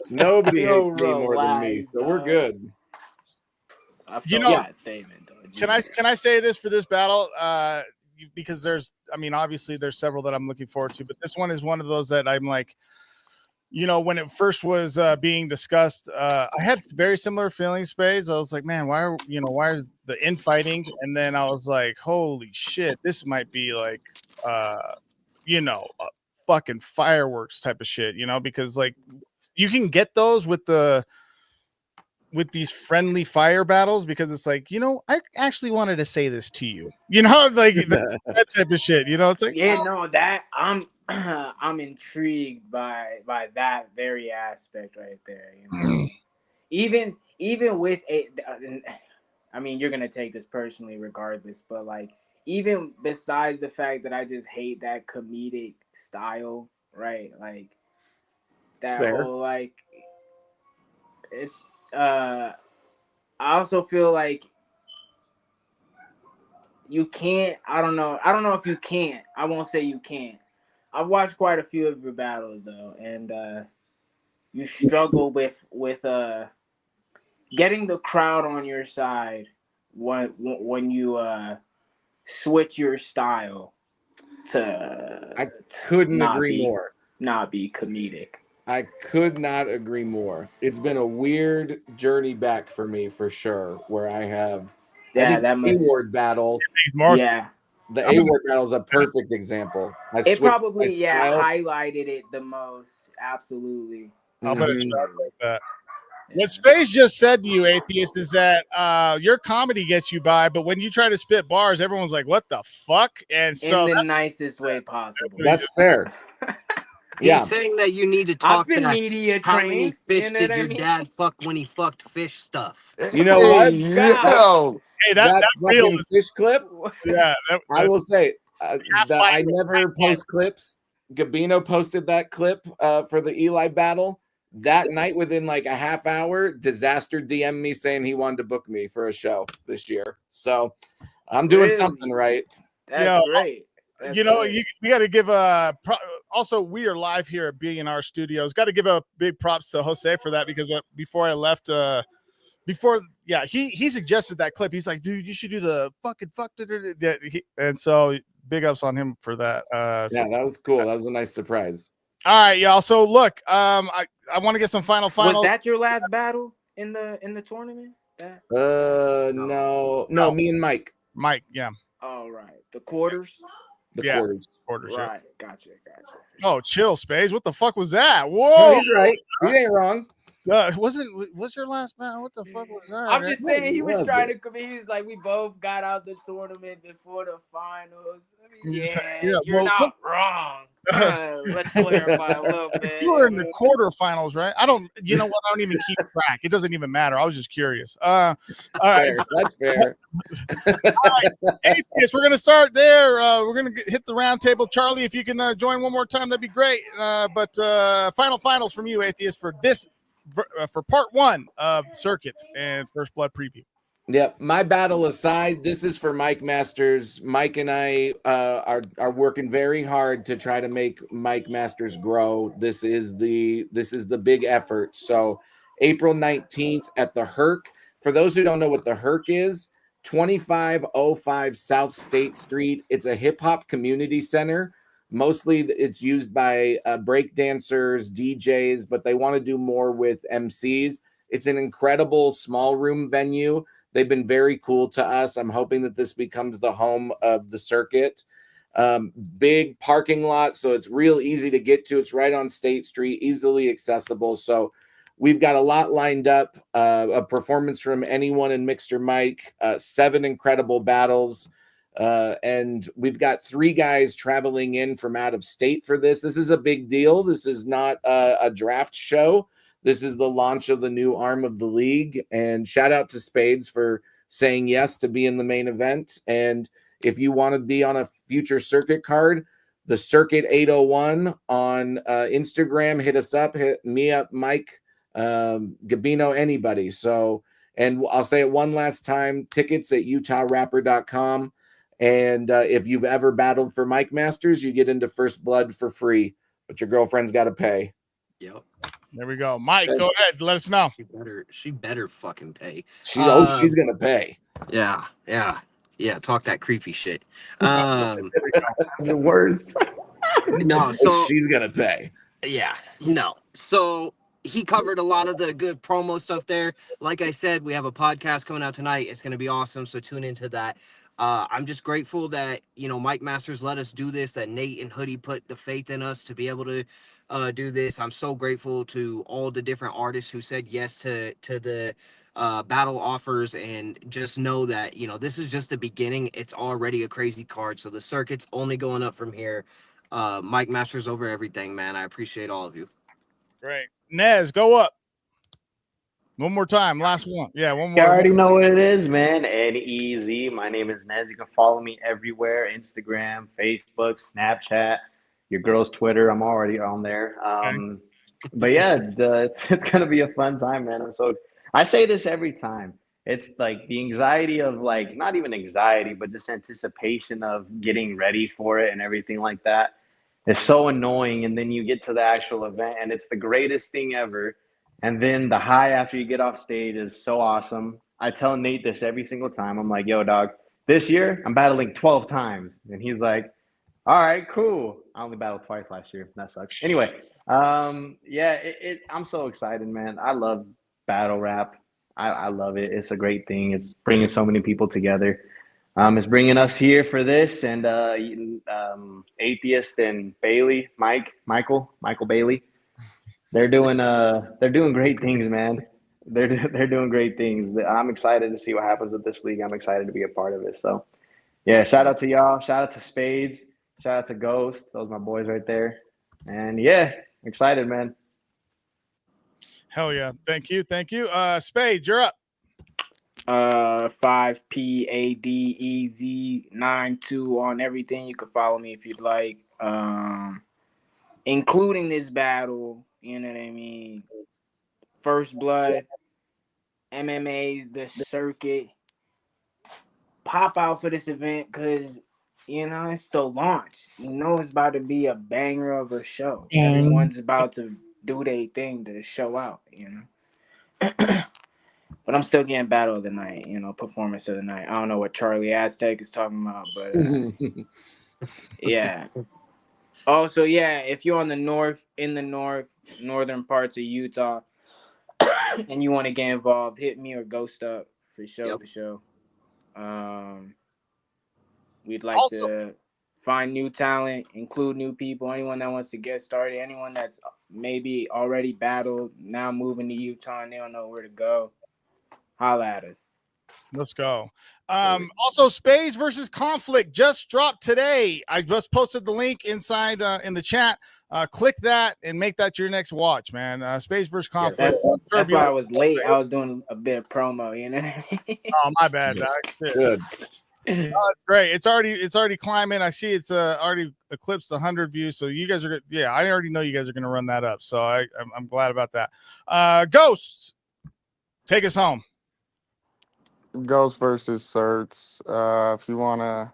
Nobody hates me more than me. So we're good. Statement, can I say this for this battle? Because obviously there's several that I'm looking forward to, but this one is one of those that I'm like, when it first was being discussed, I had very similar feelings, Spades. I was like, man, why is the infighting? And then I was like, holy shit, this might be like, fucking fireworks type of shit, because like you can get those with these friendly fire battles, because it's like, I actually wanted to say this to you, like that type of shit, it's like, that I'm intrigued by that very aspect right there. Even with you're gonna take this personally regardless, but like, even besides the fact that I just hate that comedic style, right? Like that whole, like, it's I also feel like you can't, I don't know if you can't, I won't say you can't. I've watched quite a few of your battles though, and you struggle with getting the crowd on your side when you switch your style to I couldn't agree be more. not be comedic. I could not agree more. It's been a weird journey back for me for sure, where I Yeah, think that the must. A-Ward battle, Yeah, the A-Ward battle is a perfect example. I it switched my probably style. highlighted it the most. Absolutely. I'm gonna Mhm. translate that. What Space just said to you, atheist, is that your comedy gets you by, but when you try to spit bars, everyone's like, "What the fuck?" And so In the that's nicest way possible. That's fair. He's Yeah. saying that you need to I've talk been that media how many trained. fish You know did what I your mean? dad fuck when he fucked fish stuff. You know Hey, what? yo. hey, That that reel fucking is fish clip, yeah. I will say that I Gaslighting. never post clips. Gabino posted that clip for the Eli battle. That night, within like a half hour, Disaster DM'd me saying he wanted to book me for a show this year. So I'm doing something right. That's Yo, great. That's you know, great. we got to give also we are live here at B&R Studios. Got to give a big props to Jose for that because before I left, he suggested that clip. He's like, dude, you should do the fucking fuck, and so big ups on him for that. Yeah, that was cool. That was a nice surprise. All right, y'all. So look, I want to get some finals. Was that your last battle in the tournament? That No, me and Mike. Mike, yeah. all right. The quarters. The Yeah. quarters. Right. Gotcha. Oh, chill, Space. What the fuck was that? No, Whoa. he's right. He ain't wrong. Was your last battle? What the fuck was that? I'm just saying he was was trying it? to come. He was like, we both got out the tournament before the finals. I mean, Yeah, you're well, not wrong. Let's clarify a little bit. You were in the quarterfinals, right? You know what? I don't even keep track. It doesn't even matter. I was just curious. All right. Fair. That's fair. All right. Atheist, we're going to start there. We're going to hit the round table. Charlie, if you can join one more time, that'd be great. But finals from you, Atheist, for this, for part one of Circuit and First Blood preview. Yep. My battle aside, this is for Mike Masters. Mike and I are working very hard to try to make Mike Masters grow. This is the big effort. So April 19th at the Herc. For those who don't know what the Herc is, 2505 South State Street. It's a hip hop community center. Mostly it's used by break dancers, DJs, but they want to do more with MCs. It's an incredible small room venue. They've been very cool to us. I'm hoping that this becomes the home of the circuit. Big parking lot, so it's real easy to get to. It's right on State Street, easily accessible. So we've got a lot lined up. A performance from anyone in Mixer Mike, 7 incredible battles. And we've got 3 guys traveling in from out of state for this. This is a big deal. This is not a draft show. This is the launch of the new arm of the league. And shout out to Spades for saying yes to be in the main event. And if you want to be on a future circuit card, the Circuit 801 on Instagram, hit us up, hit me up, Mike, Gabino, anybody. So, and I'll say it one last time, tickets at utahrapper.com. And if you've ever battled for Mike Masters, you get into First Blood for free, but your girlfriend's got to pay. Yep. There we go. Mike, go ahead. Let us know. She better fucking pay. She's going to pay. Yeah. Talk that creepy shit. The worst. No, so she's going to pay. Yeah, no. So he covered a lot of the good promo stuff there. Like I said, we have a podcast coming out tonight. It's going to be awesome. So tune into that. I'm just grateful that, Mike Masters let us do this, that Nate and Hoodie put the faith in us to be able to do this. I'm so grateful to all the different artists who said yes to the battle offers, and just know that, this is just the beginning. It's already a crazy card. So the circuit's only going up from here. Mike Masters over everything, man. I appreciate all of you. Great. Nez, go up. One more time. Last one. Yeah, one more. You already know what it is, man. N-E-Z. My name is Nez. You can follow me everywhere. Instagram, Facebook, Snapchat, your girl's Twitter. I'm already on there. But yeah, it's going to be a fun time, man. I say this every time. It's like the anxiety of not even anxiety, but just anticipation of getting ready for it and everything like that. It's so annoying, and then you get to the actual event, and it's the greatest thing ever. And then the high after you get off stage is so awesome. I tell Nate this every single time. I'm like, yo, dog, this year I'm battling 12 times. And he's like, all right, cool. I only battled twice last year. That sucks. Anyway, yeah, I'm so excited, man. I love battle rap. I love it. It's a great thing. It's bringing so many people together. It's bringing us here for this, and Atheist and Bailey, Michael Bailey. They're doing great things, man. They're doing great things. I'm excited to see what happens with this league. I'm excited to be a part of it. So, yeah, shout out to y'all. Shout out to Spades. Shout out to Ghost. Those are my boys right there. And yeah, excited, man. Hell yeah. Thank you. Spades, you're up. 5PADEZ92 on everything. You can follow me if you'd like. Including this battle, you know what I mean? First Blood, MMA, the circuit. Pop out for this event because, you know, it's the launch. You know it's about to be a banger of a show. Dang. Everyone's about to do their thing to show out, you know? But I'm still getting battle of the night, you know, performance of the night. I don't know what Charlie Aztec is talking about, but yeah. Also, yeah, if you're in the northern parts of Utah, and you want to get involved, hit me or Ghost up for sure. We'd like to find new talent, include new people, anyone that wants to get started, anyone that's maybe already battled, now moving to Utah and they don't know where to go. Holla at us. Let's go. Also, Spades versus Conflict just dropped today. I just posted the link inside in the chat. Click that and make that your next watch, man. Spades versus Conflict. Yeah, that's why I was late. I was doing a bit of promo, you know what I mean? Oh, my bad, Doc. Good. It's great. It's already climbing. I see it's already eclipsed 100 views. So you guys are, yeah, I already know you guys are going to run that up. So I'm glad about that. Ghosts, take us home. Ghost versus Certs. If you want to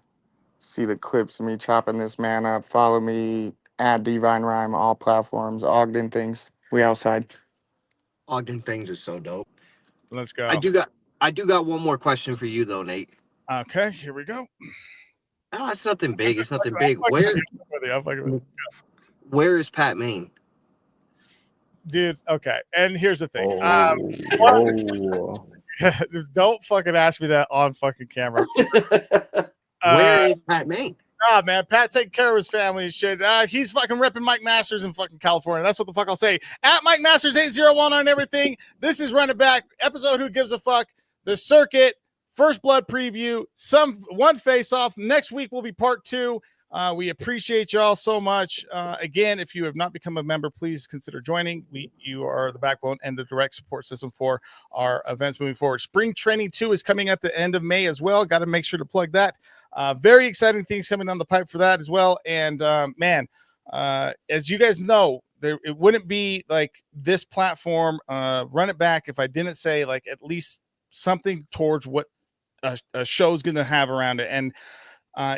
see the clips of me chopping this man up, follow me at Divine Rhyme, all platforms. Ogden Things. We outside. Ogden Things is so dope. Let's go. I do got one more question for you though, Nate. Okay, here we go. Oh, it's nothing big. It's nothing big. Where is Pat Maine? Dude, okay. And here's the thing. Don't fucking ask me that on fucking camera. Where is Pat Maine? Nah, man, Pat's taking care of his family and shit. He's fucking repping Mike Masters in fucking California. That's what the fuck I'll say. At Mike Masters 801 on everything. This is Run It Back. Episode Who Gives a Fuck. The Circuit. First Blood preview. One face off. Next week will be part 2. We appreciate y'all so much. Again, if you have not become a member, please consider joining. You are the backbone and the direct support system for our events moving forward. Spring Training 2 is coming at the end of May as well. Got to make sure to plug that. Very exciting things coming down the pipe for that as well. And man, as you guys know, it wouldn't be like this platform, Run It Back, if I didn't say like at least something towards what a show's going to have around it. And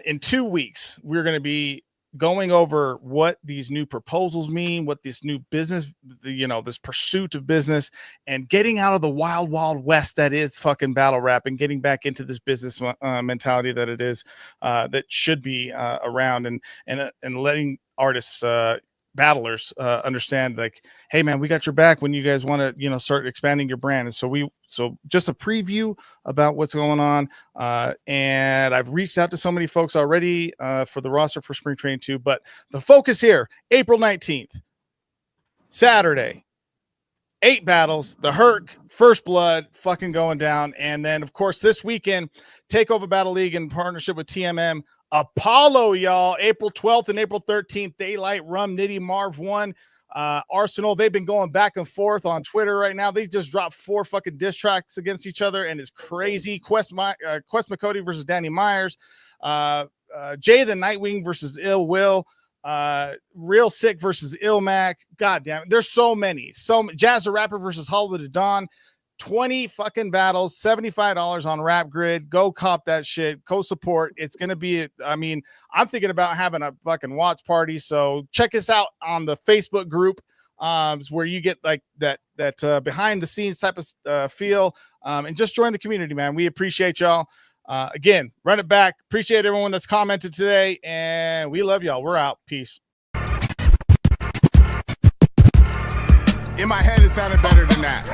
in 2 weeks, we're going to be going over what these new proposals mean, what this new business, this pursuit of business, and getting out of the wild, wild west that is fucking battle rap and getting back into this business mentality that it is, that should be around, and letting artists, battlers understand, like, hey man, we got your back when you guys want to start expanding your brand. And so just a preview about what's going on, and I've reached out to so many folks already for the roster for Spring Training 2, but the focus here, April 19th, Saturday, 8 battles, the Herc, First Blood fucking going down. And then of course this weekend, Takeover Battle League in partnership with TMM Apollo, y'all, April 12th and April 13th, Daylight, Rum, Nitty, Marv 1, Arsenal. They've been going back and forth on Twitter right now. They just dropped 4 fucking diss tracks against each other, and it's crazy. Quest McCody versus Danny Myers, Jay the Nightwing versus Ill Will, Real Sick versus Ill Mac. God damn it, there's so many. Jazz the Rapper versus Hollow the Dawn. 20 fucking battles, $75 on Rap Grid. Go cop that shit. Go support. It's going to be, I mean, I'm thinking about having a fucking watch party. So check us out on the Facebook group, where you get like that behind the scenes type of feel, and just join the community, man. We appreciate y'all. Again, run it back. Appreciate everyone that's commented today, and we love y'all. We're out. Peace. In my head, it sounded better than that.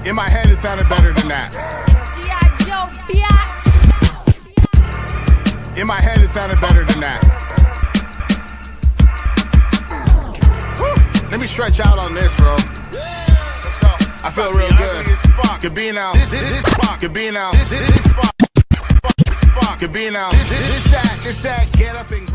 In my head, it sounded better than that. In my head, it sounded better than that. Let me stretch out on this, bro. Let's go. I feel real good. Could be now. Could be now. Could be now. This that. Get up and